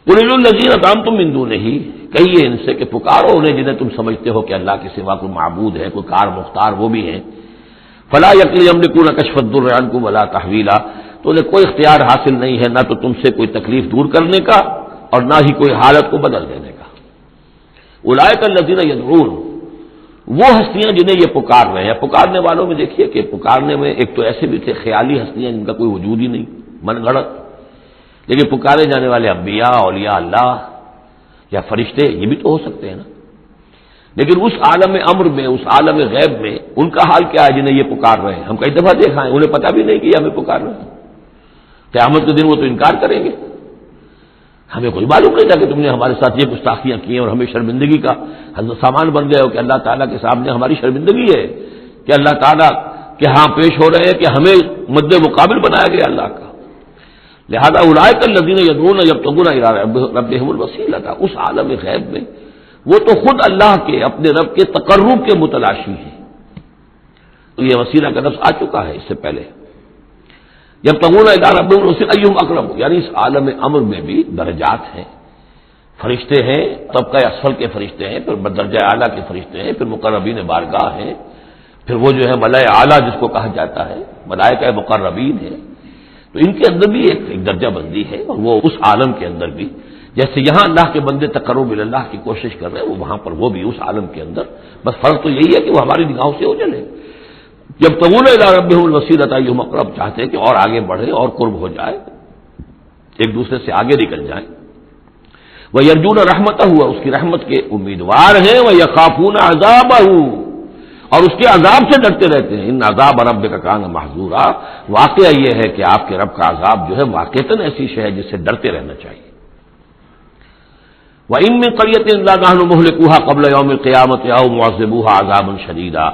قُلِ ادْعُوا الَّذِينَ زَعَمْتُم مِّن دُونِهِ، کہیے ان سے کہ پکارو انہیں جنہیں تم سمجھتے ہو کہ اللہ کے سوا کوئی معبود ہے، کوئی کار مختار وہ بھی ہیں۔ فَلَا يَمْلِكُونَ كَشْفَ الضُّرِّ عَنكُمْ وَلَا تَحْوِيلًا، تو انہیں کوئی اختیار حاصل نہیں ہے نہ تو تم سے کوئی تکلیف دور کرنے کا اور نہ ہی کوئی حالت کو بدل دینے کا۔ اولئک الذین یدعون، وہ ہستیاں جنہیں یہ پکار رہے ہیں۔ پکارنے والوں میں دیکھیے کہ پکارنے میں ایک تو ایسے بھی تھے خیالی ہستیاں جن کا کوئی وجود ہی نہیں، من گھڑت، لیکن پکارے جانے والے انبیاء، اولیاء اللہ یا فرشتے یہ بھی تو ہو سکتے ہیں نا۔ لیکن اس عالم امر میں، اس عالم غیب میں ان کا حال کیا ہے جنہیں یہ پکار رہے ہیں؟ ہم کئی دفعہ دیکھا ہے انہیں پتہ بھی نہیں کہ ہمیں پکار رہے ہیں۔ قیامت کے دن وہ تو انکار کریں گے، ہمیں کوئی معلوم نہیں تھا کہ تم نے ہمارے ساتھ یہ گستاخیاں کی ہیں اور ہمیں شرمندگی کا سامان بن گئے ہو کہ اللہ تعالیٰ کے سامنے ہماری شرمندگی ہے کہ اللہ تعالیٰ کے ہاں پیش ہو رہے ہیں کہ ہمیں مد مقابل بنایا گیا اللہ کا۔ لہذا اولئک الذین یدعون یبتغون الی ربہم الوسیلۃ، اس عالم غیب میں وہ تو خود اللہ کے اپنے رب کے تقرب کے متلاشی ہیں۔ تو یہ وسیلہ کا لفظ آ چکا ہے اس سے پہلے، یبتغون الی ربہم الوسیلۃ ایہم اقرب، یعنی اس عالم امر میں بھی درجات ہیں، فرشتے ہیں، طبقہ اسفل کے فرشتے ہیں، پھر درجہ اعلیٰ کے فرشتے ہیں، پھر مقربین بارگاہ ہیں، پھر وہ جو ہے ملائے اعلیٰ جس کو کہا جاتا ہے، ملائکہ مقربین ہیں۔ تو ان کے اندر بھی ایک درجہ بندی ہے، اور وہ اس عالم کے اندر بھی جیسے یہاں اللہ کے بندے تقرب اللہ کی کوشش کر رہے ہیں، وہ وہاں پر وہ بھی اس عالم کے اندر، بس فرق تو یہی ہے کہ وہ ہماری نگاہوں سے اوجھل ہے۔ جب یبتغون الی ربہم الوسیلۃ ایہم اقرب، چاہتے ہیں کہ اور آگے بڑھے اور قرب ہو جائے، ایک دوسرے سے آگے نکل جائیں۔ وَيَرْجُونَ رَحْمَتَهُ، اس کی رحمت کے امیدوار ہیں، وَيَخَافُونَ عَذَابَهُ، اور اس کے عذاب سے ڈرتے رہتے ہیں. ان عذاب ربک کان محذورا، واقعہ یہ ہے کہ آپ کے رب کا عذاب جو ہے واقعتاً ایسی شے ہے جس سے ڈرتے رہنا چاہیے. وَإِن مِّن قَرْيَةٍ إِلَّا نَحْنُ مُهْلِكُوهَا قَبْلَ يَوْمِ الْقِيَامَةِ أَوْ مُعَذِّبُوهَا عَذَابًا شَدِيدًا،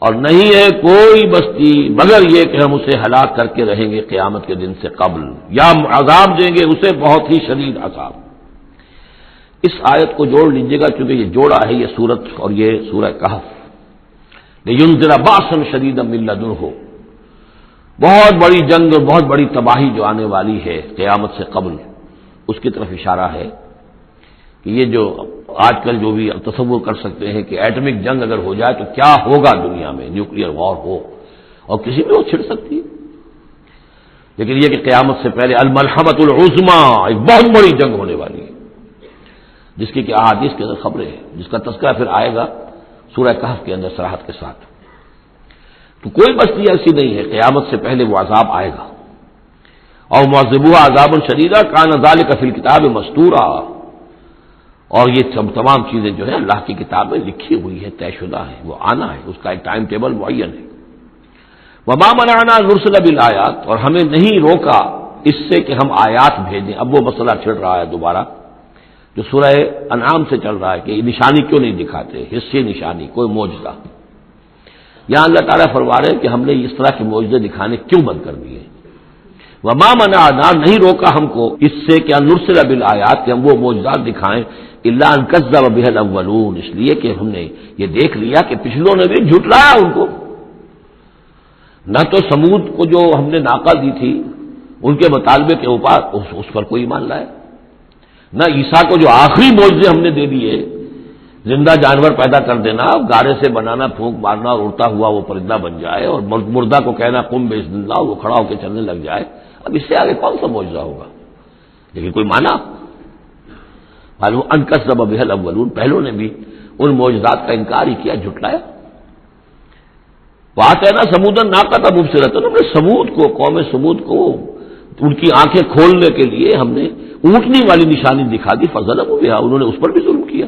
اور نہیں ہے کوئی بستی مگر یہ کہ ہم اسے ہلاک کر کے رہیں گے قیامت کے دن سے قبل، یا عذاب دیں گے اسے بہت ہی شدید عذاب. اس آیت کو جوڑ لیجیے گا کیونکہ یہ جوڑا ہے یہ سورت اور یہ سورہ کہف. لِيُنذِرَ بَأْسًا شَدِيدًا مِّن لَّدُنْهُ، بہت بڑی جنگ اور بہت بڑی تباہی جو آنے والی ہے قیامت سے قبل، اس کی طرف اشارہ ہے کہ یہ جو آج کل جو بھی تصور کر سکتے ہیں کہ ایٹمک جنگ اگر ہو جائے تو کیا ہوگا دنیا میں، نیوکلیئر وار ہو اور کسی بھی وہ چھڑ سکتی ہے. لیکن یہ کہ قیامت سے پہلے الملحمۃ العظمیٰ، ایک بہت بڑی جنگ ہونے والی ہے جس کی کہ احادیث کے اندر خبریں ہیں، جس کا تذکرہ پھر آئے گا سورہ کہف کے اندر صراحت کے ساتھ. تو کوئی بستی ایسی نہیں ہے قیامت سے پہلے وہ عذاب آئے گا. اور معذبوها عذابا شدیدا کان ذلک فی الکتاب مستورا، اور یہ تمام چیزیں جو ہے اللہ کی کتاب میں لکھی ہوئی ہے، طے شدہ ہے، وہ آنا ہے، اس کا ایک ٹائم ٹیبل معین ہے. وما منعنا ان نرسل بالآیات، اور ہمیں نہیں روکا اس سے کہ ہم آیات بھیجیں. اب وہ مسئلہ چھڑ رہا ہے دوبارہ جو سورہ انعام سے چل رہا ہے کہ نشانی کیوں نہیں دکھاتے، حصے نشانی، کوئی معجزہ. یہاں اللہ تعالیٰ فرما رہے ہیں کہ ہم نے اس طرح کے معجزے دکھانے کیوں بند کر دیے. وما منعنا، نہیں روکا ہم کو اس سے کہ ان نرسل بالآیات، کہ ہم وہ معجزات دکھائیں، الا ان کذب بها الاولون، اس لیے کہ ہم نے یہ دیکھ لیا کہ پچھلوں نے بھی جھٹلایا ان کو. نہ تو سمود کو جو ہم نے ناقہ دی تھی ان کے مطالبے کے اوپر اس پر کوئی ایمان لائے، نہ عیسیٰ کو جو آخری معجزے ہم نے دے دیے، زندہ جانور پیدا کر دینا، گارے سے بنانا، پھونک مارنا اور اڑتا ہوا وہ پرندہ بن جائے، اور مردہ کو کہنا قم باذن اللہ، وہ کھڑا ہو کے چلنے لگ جائے. اب اس سے آگے کون سا معجزہ ہوگا؟ لیکن کوئی مانا معلوم ان کذب بها الاولون، پہلوں نے بھی ان معجزات کا انکار ہی کیا، جھٹلایا. وآتینا ثمود الناقۃ مبصرۃ، ہم نے سمود کو، قوم سمود کو ان کی آنکھیں کھولنے کے لیے ہم نے اونٹنی والی نشانی دکھا دی، فظلموا بها، انہوں نے اس پر بھی ظلم کیا.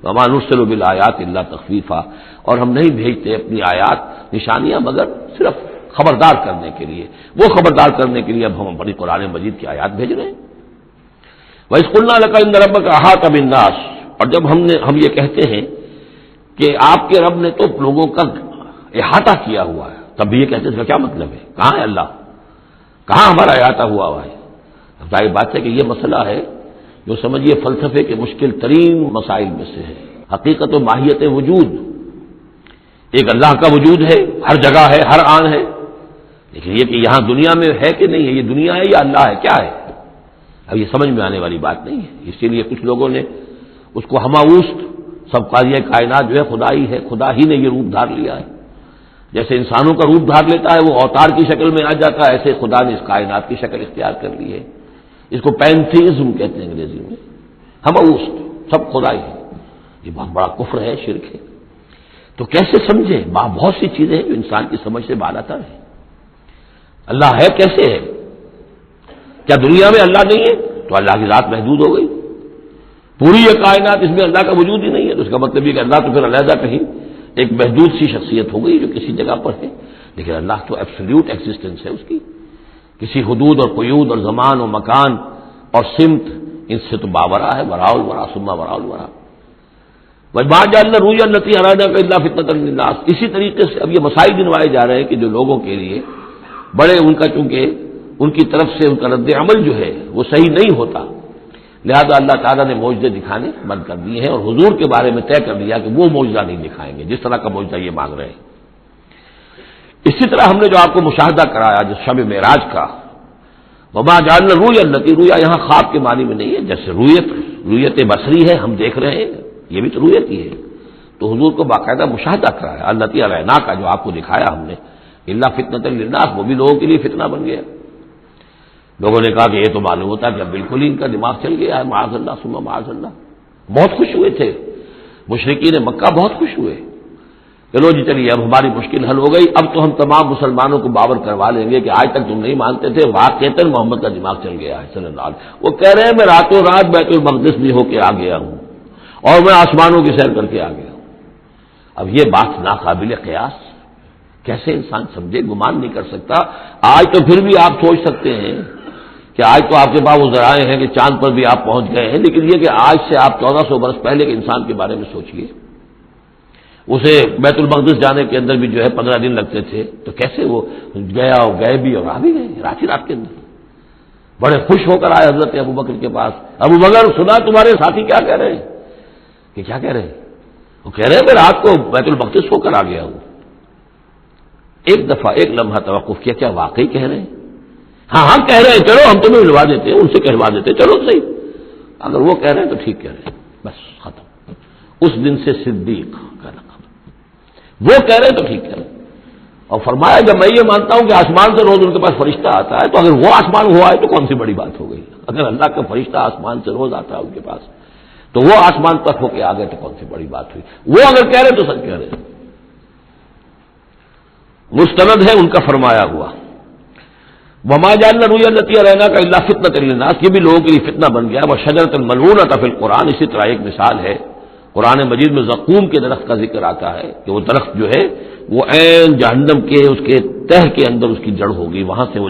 وما نرسل بالآیات الا تخفیفا، اور ہم نہیں بھیجتے اپنی آیات نشانیاں مگر صرف خبردار کرنے کے لیے. وہ خبردار کرنے کے لیے اب ہم اپنی قرآن مجید کی آیات بھیج رہے ہیں. وَإِذْ قُلْنَا لَكَ إِنَّ رَبَّكَ أَحَاطَ بِالنَّاسِ، اور جب ہم یہ کہتے ہیں کہ آپ کے رب نے تو لوگوں کا احاطہ کیا ہوا ہے، تب بھی یہ کہتے ہیں اس کا کیا مطلب ہے؟ کہاں ہے اللہ؟ کہاں ہمارا احاطہ ہوا ہے؟ ظاہر بات ہے کہ یہ مسئلہ ہے جو سمجھیے فلسفے کے مشکل ترین مسائل میں سے ہے. حقیقت و ماہیت وجود، ایک اللہ کا وجود ہے، ہر جگہ ہے، ہر آن ہے، لیکن یہ کہ یہاں دنیا میں ہے کہ نہیں ہے، یہ دنیا ہے یا اللہ ہے، کیا ہے؟ اب یہ سمجھ میں آنے والی بات نہیں ہے. اسی لیے کچھ لوگوں نے اس کو ہماوست سب قاضی کائنات جو ہے خدا ہی ہے، خدا ہی نے یہ روپ دھار لیا ہے. جیسے انسانوں کا روپ دھار لیتا ہے وہ اوتار کی شکل میں آ جاتا ہے، ایسے خدا نے اس کائنات کی شکل اختیار کر لی ہے. اس کو پینتھیزم کہتے ہیں انگریزی میں، ہماوست، سب خدا ہی ہے. یہ بہت بڑا کفر ہے، شرک ہے. تو کیسے سمجھیں؟ بہت سی چیزیں ہیں جو انسان کی سمجھ سے بالا تر ہے. اللہ ہے کیسے ہے؟ کیا دنیا میں اللہ نہیں ہے تو اللہ کی ذات محدود ہو گئی؟ پوری یہ کائنات اس میں اللہ کا وجود ہی نہیں ہے تو اس کا مطلب یہ کہ اللہ تو پھر علیحدہ کہیں ایک محدود سی شخصیت ہو گئی جو کسی جگہ پر ہے. لیکن اللہ تو ایبسلیوٹ ایگزسٹنس ہے اس کی، کسی حدود اور قیود اور زمان اور مکان اور سمت ان سے تو باورا ہے. وراء الورا ثم وراء الورا. وما جعلنا الرؤيا التي أرادناك إلا فتنة للناس. اسی طریقے سے اب یہ مسائل گنوائے جا رہے ہیں کہ جو لوگوں کے لیے بڑے ان کا چونکہ ان کی طرف سے ان کا رد عمل جو ہے وہ صحیح نہیں ہوتا، لہذا اللہ تعالیٰ نے معجزے دکھانے بند کر دیے ہیں اور حضور کے بارے میں طے کر دیا کہ وہ معجزہ نہیں دکھائیں گے جس طرح کا معجزہ یہ مانگ رہے ہیں. اسی طرح ہم نے جو آپ کو مشاہدہ کرایا جس شب معراج کا، وما جعلنا الرؤيا التي، رؤیا یہاں خواب کے معنی میں نہیں ہے، جیسے رؤیت بصری ہے ہم دیکھ رہے ہیں، یہ بھی تو رؤیت ہی ہے. تو حضور کو باقاعدہ مشاہدہ کرایا التي اریناک کا، جو آپ کو دکھایا ہم نے، الا فتنة للناس، وہ بھی لوگوں کے لیے فتنہ بن گیا. لوگوں نے کہا کہ یہ تو معلوم ہوتا ہے کہ اب بالکل ہی ان کا دماغ چل گیا ہے، معاذ اللہ ثم معاذ اللہ. بہت خوش ہوئے تھے مشرکین مکہ، بہت خوش ہوئے. چلو جی چلیے اب ہماری مشکل حل ہو گئی، اب تو ہم تمام مسلمانوں کو باور کروا لیں گے کہ آج تک تم نہیں مانتے تھے، واقعتاً محمد کا دماغ چل گیا ہے صلی اللہ علیہ وسلم. وہ کہہ رہے ہیں میں راتوں رات بیت المقدس بھی ہو کے آ گیا ہوں اور میں آسمانوں کی سیر کر کے آ گیا ہوں. اب یہ بات ناقابل قیاس، کیسے انسان سمجھے، گمان نہیں کر سکتا۔ آج تو پھر بھی آپ سوچ سکتے ہیں کہ آج تو آپ کے پاس وہ ذرائع ہیں کہ چاند پر بھی آپ پہنچ گئے ہیں، لیکن یہ کہ آج سے آپ 1400 برس پہلے کے انسان کے بارے میں سوچئے، اسے بیت المقدس جانے کے اندر بھی جو ہے 15 دن لگتے تھے، تو کیسے وہ گیا اور گئے بھی اور آ بھی گئے رات ہی رات کے اندر۔ بڑے خوش ہو کر آئے حضرت ابوبکر کے پاس، ابوبکر سنا تمہارے ساتھی کیا کہہ رہے ہیں؟ کہ کیا کہہ رہے ہیں؟ وہ کہہ رہے ہیں میں رات کو بیت المقدس ہو کر آ گیا ہوں۔ ایک دفعہ ایک لمحہ توقف کیا، کیا واقعی کہہ رہے ہیں؟ ہاں ہاں کہہ رہے ہیں، چلو ہم تمہیں ملوا دیتے ہیں، ان سے کہلوا دیتے ہیں، چلو صحیح، اگر وہ کہہ رہے ہیں تو ٹھیک کہہ رہے ہیں، بس ختم۔ اس دن سے صدیق کا لقب، وہ کہہ رہے ہیں تو ٹھیک کہہ رہے ہیں۔ اور فرمایا جب میں یہ مانتا ہوں کہ آسمان سے روز ان کے پاس فرشتہ آتا ہے، تو اگر وہ آسمان ہوا ہے تو کون سی بڑی بات ہو گئی؟ اگر اللہ کا فرشتہ آسمان سے روز آتا ہے ان کے پاس، تو وہ آسمان تک ہو کے آ گئے تو کون سی بڑی بات ہوئی؟ وہ اگر کہہ رہے تو سچ کہہ رہے ہیں۔ مستند ہے ان کا فرمایا ہوا، وما جعلنا الرؤيا التي اريناك الا فتنة للناس، یہ بھی لوگوں کے لیے فتنہ بن گیا۔ وشجرة ملعونة فی القرآن، اسی طرح ایک مثال ہے قرآن مجید میں زقوم کے درخت کا ذکر آتا ہے کہ وہ درخت جو ہے وہ عین جہنم کے اس کے تہ کے اندر اس کی جڑ ہوگی، وہاں سے وہ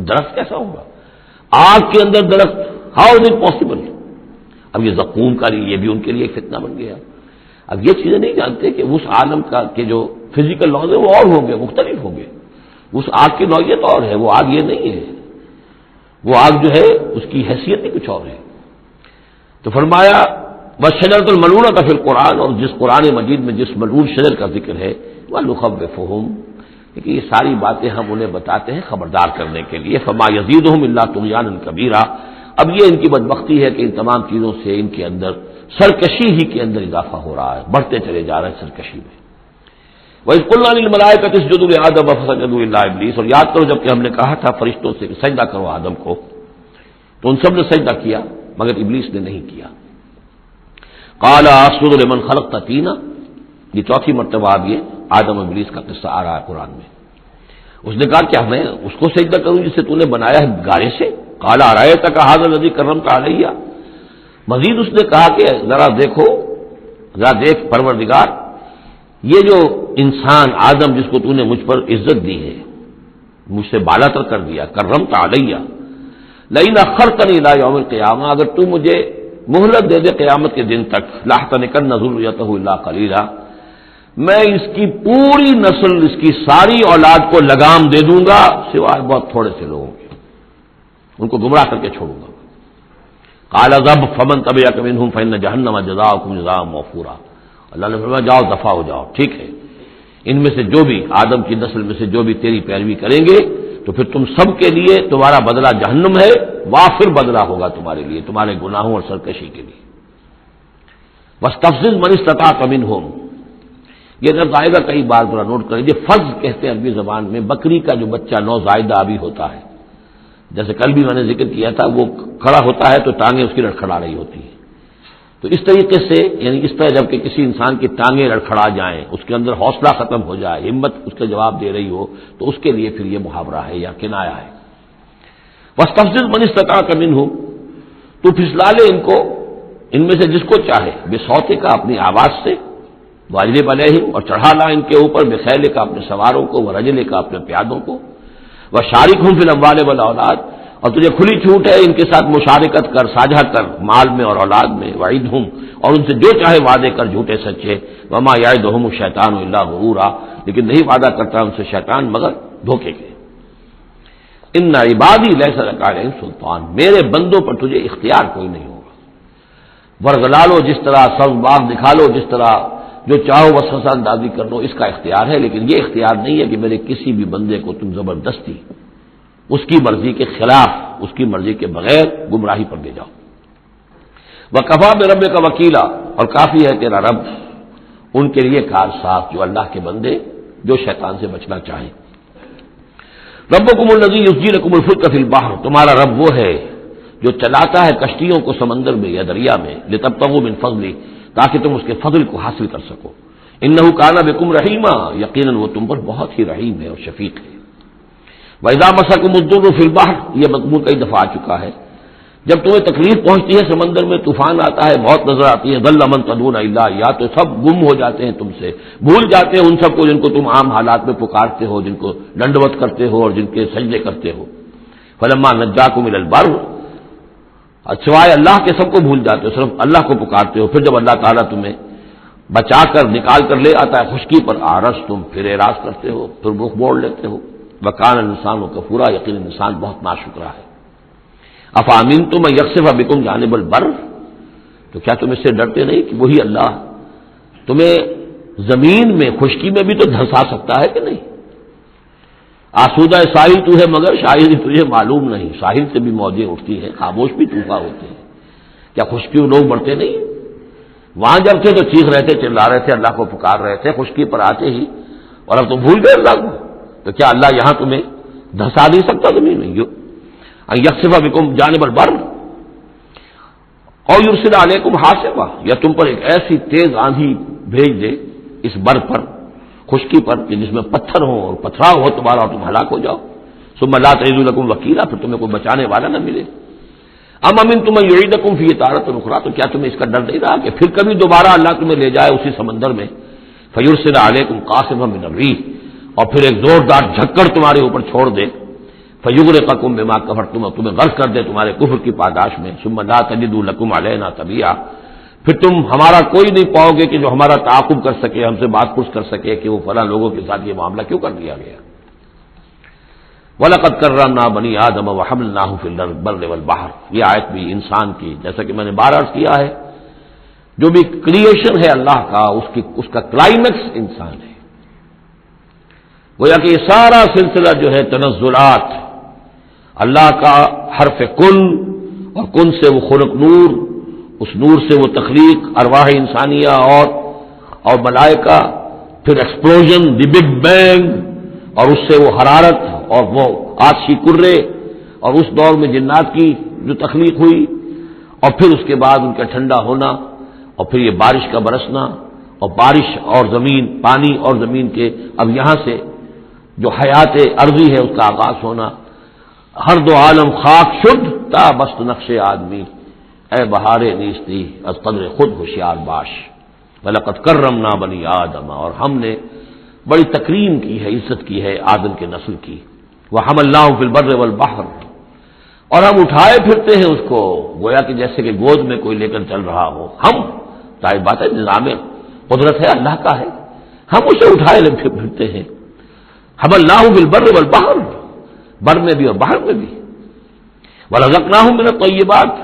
درخت کیسا ہوگا؟ آگ کے اندر درخت، ہاؤ از اٹ پاسبل؟ اب یہ زقوم کا یہ بھی ان کے لیے ایک فتنہ بن گیا۔ اب یہ چیزیں نہیں جانتے کہ اس عالم کا کہ جو فزیکل لاز ہے وہ اور ہوں گے، مختلف ہوں گے، اس آگ کی نوعیت اور ہے، وہ آگ یہ نہیں ہے، وہ آگ جو ہے اس کی حیثیت ہی کچھ اور ہے۔ تو فرمایا وشجرۃ الملعونۃ فی القرآن، اور جس قرآن مجید میں جس ملعون شجر کا ذکر ہے، وَنُخَوِّفُهُمْ، کہ یہ ساری باتیں ہم انہیں بتاتے ہیں خبردار کرنے کے لیے، فما یزیدہم الا طغیانا کبیرا۔ اب یہ ان کی بدبختی ہے کہ ان تمام چیزوں سے ان کے اندر سرکشی ہی کے اندر اضافہ ہو رہا ہے، بڑھتے چلے جا رہے ہیں سرکشی میں۔ وَإِذْ قُلْنَا لِلْمَلَائِكَةِ اسْجُدُوا لِآدَمَ فَسَجَدُوا إِلَّا إِبْلِيسَ، اور یاد کرو جب کہ ہم نے کہا تھا فرشتوں سے کہ سجدہ کرو آدم کو، تو ان سب نے سجدہ کیا مگر ابلیس نے نہیں کیا۔ قَالَ أَسْجُدُ لِمَنْ خَلَقْتَ طِينًا، یہ چوتھی مرتبہ اب یہ آدم و ابلیس کا قصہ آ رہا ہے قرآن میں۔ اس نے کہا کیا میں اس کو سجدہ کروں جسے تو نے بنایا ہے گارے سے؟ قَالَ أَرَأَيْتَكَ هَٰذَا الَّذِي كَرَّمْتَ عَلَيَّ، مزید اس نے کہا کہ ذرا دیکھو، ذرا دیکھ پروردگار، یہ جو انسان آدم جس کو تو نے مجھ پر عزت دی ہے، مجھ سے بالا تر کر دیا، کرمت علیہ، لئن اخرتنی الی یوم القیامہ، اگر تو مجھے مہلت دے دے قیامت کے دن تک، لاحتنکن ذریتہ الا قلیلا، میں اس کی پوری نسل، اس کی ساری اولاد کو لگام دے دوں گا سوائے بہت تھوڑے سے لوگوں کے، ان کو گمراہ کر کے چھوڑوں گا۔ قال ذب فمن تبعک منہم فإن جہنم جزاؤکم جزاء موفورا، اللہ نے فرمایا جاؤ دفع ہو جاؤ، ٹھیک ہے، ان میں سے جو بھی آدم کی نسل میں سے جو بھی تیری پیروی کریں گے تو پھر تم سب کے لیے تمہارا بدلہ جہنم ہے، وافر بدلہ ہوگا تمہارے لیے، تمہارے گناہوں اور سرکشی کے لیے۔ واستفزز من استطاعت منہم، یہ لفظ آئے گا کئی بار، ذرا نوٹ کر لیجیے، فز کہتے ہیں عربی زبان میں بکری کا جو بچہ نوزائیدہ ابھی ہوتا ہے، جیسے کل بھی میں نے ذکر کیا تھا، وہ کھڑا ہوتا ہے تو ٹانگیں اس کی لڑکھڑا رہی ہوتی ہیں، تو اس طریقے سے یعنی اس طرح جب کہ کسی انسان کی ٹانگیں لڑکھڑا جائیں، اس کے اندر حوصلہ ختم ہو جائے، ہمت اس کا جواب دے رہی ہو، تو اس کے لیے پھر یہ محاورہ ہے یا کنایا ہے۔ واستفزز من استطاعت منہم، تو پھسلا لے ان کو، ان میں سے جس کو چاہے، بصوتک کا اپنی آواز سے، واجلب علیہم، اور چڑھا لا ان کے اوپر، بخیلک کا اپنے سواروں کو، ورجلک کا اپنے پیادوں کو، وشارکہم فی الاموال والاولاد، اور تجھے کھلی چھوٹ ہے ان کے ساتھ مشارکت کر، ساجھا کر مال میں اور اولاد میں، وعدہم، اور ان سے جو چاہے وعدے کر جھوٹے سچے، وما یعدہم الشیطان الا غرورا، لیکن نہیں وعدہ کرتا ان سے شیطان مگر دھوکے کے۔ ان عبادی لیس لک علیہم سلطان، میرے بندوں پر تجھے اختیار کوئی نہیں ہوگا، ورگلا لو جس طرح، سبز باغ دکھا لو جس طرح، جو چاہو وسوسہ اندازی کر لو، اس کا اختیار ہے، لیکن یہ اختیار نہیں ہے کہ میرے کسی بھی بندے کو تم زبردستی اس کی مرضی کے خلاف، اس کی مرضی کے بغیر گمراہی پر لے جاؤ۔ وَكَفَىٰ بِرَبِّكَ وَكِيلًا، اور کافی ہے تیرا رب ان کے لیے کارساز، جو اللہ کے بندے جو شیطان سے بچنا چاہیں۔ ربکم الذی یزجی لکم الفلک فی البحر، تمہارا رب وہ ہے جو چلاتا ہے کشتیوں کو سمندر میں یا دریا میں، لتبتغوا من فضلہ، تاکہ تم اس کے فضل کو حاصل کر سکو۔ انہ کان بکم رحیما، یقیناً وہ تم پر بہت ہی رحیم ہے اور شفیق ہے۔ وَإِذَا مَسَّكُمُ الضُّرُّ فِي الْبَحْرِ، یہ مضمون کئی دفعہ آ چکا ہے جب تمہیں تکلیف پہنچتی ہے سمندر میں، طوفان آتا ہے، موت نظر آتی ہے، ضل من تدعون الا اياه، تو سب گم ہو جاتے ہیں تم سے، بھول جاتے ہیں ان سب کو جن کو تم عام حالات میں پکارتے ہو، جن کو ڈنڈوت کرتے ہو اور جن کے سجدے کرتے ہو. فلما نجاكم الى البر، سوائے اللہ کے سب کو بھول جاتے ہو، صرف اللہ کو پکارتے ہو. پھر جب اللہ تعالیٰ تمہیں بچا کر نکال کر لے آتا ہے خشکی پر، آرس تم پھر اعراض کرتے ہو، پھر رخ موڑ لیتے ہو. وکان الانسان کفورا، یقین انسان بہت ناشکرا ہے. افامنتم ان یخسف بکم جانب البر، تو کیا تم اس سے ڈرتے نہیں کہ وہی اللہ تمہیں زمین میں خشکی میں بھی تو دھنسا سکتا ہے کہ نہیں؟ آسودہ ساحل تو ہے مگر شاید تجھے معلوم نہیں، ساحل سے بھی موجیں اٹھتی ہیں، خاموش بھی طوفان ہوتے ہیں. کیا خشکی لوگ بڑھتے نہیں؟ وہاں جب تھے تو چیخ رہے تھے، چلا رہے تھے، اللہ کو پکار رہے تھے، خشکی پر آتے ہی اور اب تم بھول گئے اللہ کو. تو کیا اللہ یہاں تمہیں دھسا نہیں سکتا زمین میں؟ یخسف بکم جانب البر اور یرسل علیکم حاصبا، یا تم پر ایک ایسی تیز آندھی بھیج دے اس بر پر، خشکی پر، کہ جس میں پتھر ہو اور پتھراؤ ہو تمہارا اور تم ہلاک ہو جاؤ. ثم لا تجدوا لکم وکیلا، پھر تمہیں کوئی بچانے والا نہ ملے. ام امنتم ان یعیدکم فیہ تارۃ اخری، تو کیا تمہیں اس کا ڈر نہیں رہا کہ پھر کبھی دوبارہ اللہ تمہیں لے جائے اسی سمندر میں. فیرسل علیکم قاصفا من الریح، اور پھر ایک زوردار جھکڑ تمہارے اوپر چھوڑ دے. فیغرقکم بما کفرتم، تمہیں غرق کر دے تمہارے کفر کی پاداش میں. ثم لا تجدوا لکم علینا تبیعا، پھر تم ہمارا کوئی نہیں پاؤ گے کہ جو ہمارا تعاقب کر سکے، ہم سے بات پوچھ کر سکے کہ وہ فلاں لوگوں کے ساتھ یہ معاملہ کیوں کر دیا گیا. وَلَقَدْ كَرَّمْنَا بَنِي آدَمَ وَحَمَلْنَاهُمْ فِي الْبَرِّ وَالْبَحْرِ، یہ آیت بھی انسان کی، جیسا کہ میں نے بار عرض کیا ہے، جو بھی کریشن ہے اللہ کا، اس کا کلائمیکس انسان ہے. گویا کہ یہ سارا سلسلہ جو ہے تنزلات، اللہ کا حرف کن، اور کن سے وہ خلق نور، اس نور سے وہ تخلیق ارواح انسانیہ اور ملائکہ، پھر ایکسپلوژن دی بگ بینگ، اور اس سے وہ حرارت اور وہ آتشی کرے، اور اس دور میں جنات کی جو تخلیق ہوئی، اور پھر اس کے بعد ان کا ٹھنڈا ہونا، اور پھر یہ بارش کا برسنا، اور بارش اور زمین، پانی اور زمین کے اب یہاں سے جو حیات ارضی ہے اس کا آغاز ہونا. ہر دو عالم خاک شد تا بست نقش آدمی، اے بہار نیستی از قدر خود ہوشیار باش. وَلَقَدْ كَرَّمْنَا بَنِي آدَمَ، اور ہم نے بڑی تکریم کی ہے، عزت کی ہے آدم کے نسل کی. وَحَمَلْنَاهُمْ فِي الْبَرِّ وَالْبَحْرِ، اور ہم اٹھائے پھرتے ہیں اس کو، گویا کہ جیسے کہ گود میں کوئی لے کر چل رہا ہو. ہم، ظاہر بات ہے نظام قدرت ہے اللہ کا ہے، ہم اسے اٹھائے پھرتے ہیں. حَمَلْنَاهُمْ فِي الْبَرِّ وَالْبَحْرِ، بر میں بھی اور بحر میں بھی. وَرَزَقْنَاهُمْ مِنَ الطَّيِّبَاتِ،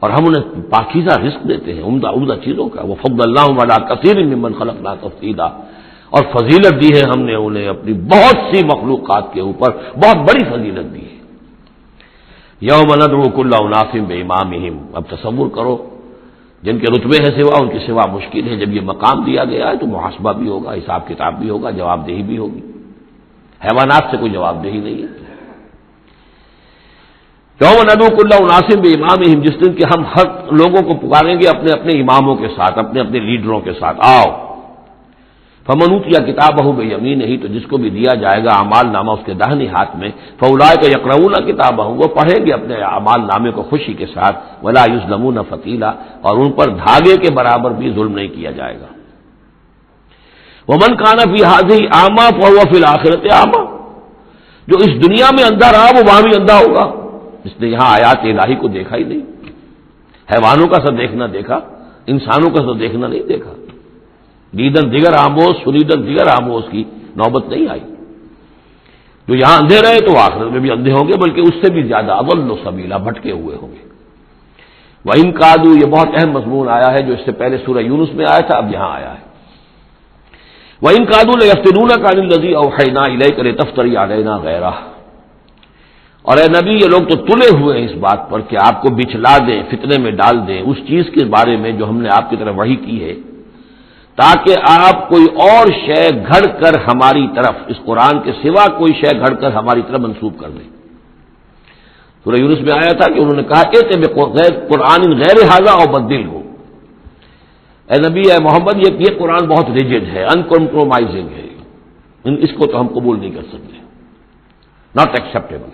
اور ہم انہیں پاکیزہ رزق دیتے ہیں، عمدہ چیزوں کا. وَفَضَّلْنَاهُمْ عَلَىٰ كَثِيرٍ مِّمَّنْ خَلَقْنَا تَفْضِيلًا، اور فضیلت دی ہے ہم نے انہیں اپنی بہت سی مخلوقات کے اوپر، بہت بڑی فضیلت دی ہے. یوم ندعو کل اناس بامامہم، اب تصور کرو جن کے رتبے ہیں سوا، ان کی سوا مشکل ہے. جب یہ مقام دیا گیا ہے تو محاسبہ بھی ہوگا، حساب کتاب بھی ہوگا، جواب دہی بھی ہوگی. حیوانات سے کوئی جواب دہی نہیں ہے. یوم ندعو کل اناس بامامہم، جس دن کہ ہم ہر لوگوں کو پکاریں گے اپنے اپنے اماموں کے ساتھ، اپنے اپنے لیڈروں کے ساتھ. آؤ فمن اوتی کتابہ بیمینہ، تو جس کو بھی دیا جائے گا اعمال نامہ اس کے داہنے ہاتھ میں، فاولئک یقرؤون کتابہ، وہ پڑھیں گے اپنے اعمال نامے کو خوشی کے ساتھ. ولا یظلمون فتیلا، اور ان پر دھاگے کے برابر بھی ظلم نہیں کیا جائے گا. ومن کان فی ہذہ اعمی فہو فی الآخرۃ اعمی، جو اس دنیا میں اندھا رہا وہ وہاں بھی اندھا ہوگا، جس نے یہاں آیات الہی کو دیکھا ہی نہیں. حیوانوں کا سا دیکھنا دیکھا، انسانوں کا سا دیکھنا نہیں دیکھا. دیدن دیگر آموز، سنیدن دیگر آموز کی نوبت نہیں آئی. جو یہاں اندھے رہے تو آخرت میں بھی اندھے ہوں گے، بلکہ اس سے بھی زیادہ اضل سبیلا، بھٹکے ہوئے ہوں گے. وَإِن كَادُوا، یہ بہت اہم مضمون آیا ہے جو اس سے پہلے سورہ یونس میں آیا تھا، اب یہاں آیا ہے. وَإِن كَادُوا لَيَفْتِنُونَكَ عَنِ الَّذِي أَوْحَيْنَا إِلَيْكَ لِتَفْتَرِيَ عَلَيْنَا غَيْرَهُ، اور اے نبی یہ لوگ تو تلے ہوئے ہیں اس بات پر کہ آپ کو بچلا دیں، فتنے میں ڈال دیں اس چیز کے بارے میں جو ہم نے آپ کی طرف وحی کی ہے، تاکہ آپ کوئی اور شے گھڑ کر ہماری طرف، اس قرآن کے سوا کوئی شے گھڑ کر ہماری طرف منسوب کر دیں. سورہ یونس میں آیا تھا کہ انہوں نے کہا کہ قرآن غیر ھذا او بدل ہو، اے نبی اے محمد یہ قرآن بہت ریجڈ ہے، ان کمپرومائزنگ ہے، اس کو تو ہم قبول نہیں کر سکتے، ناٹ ایکسیپٹیبل.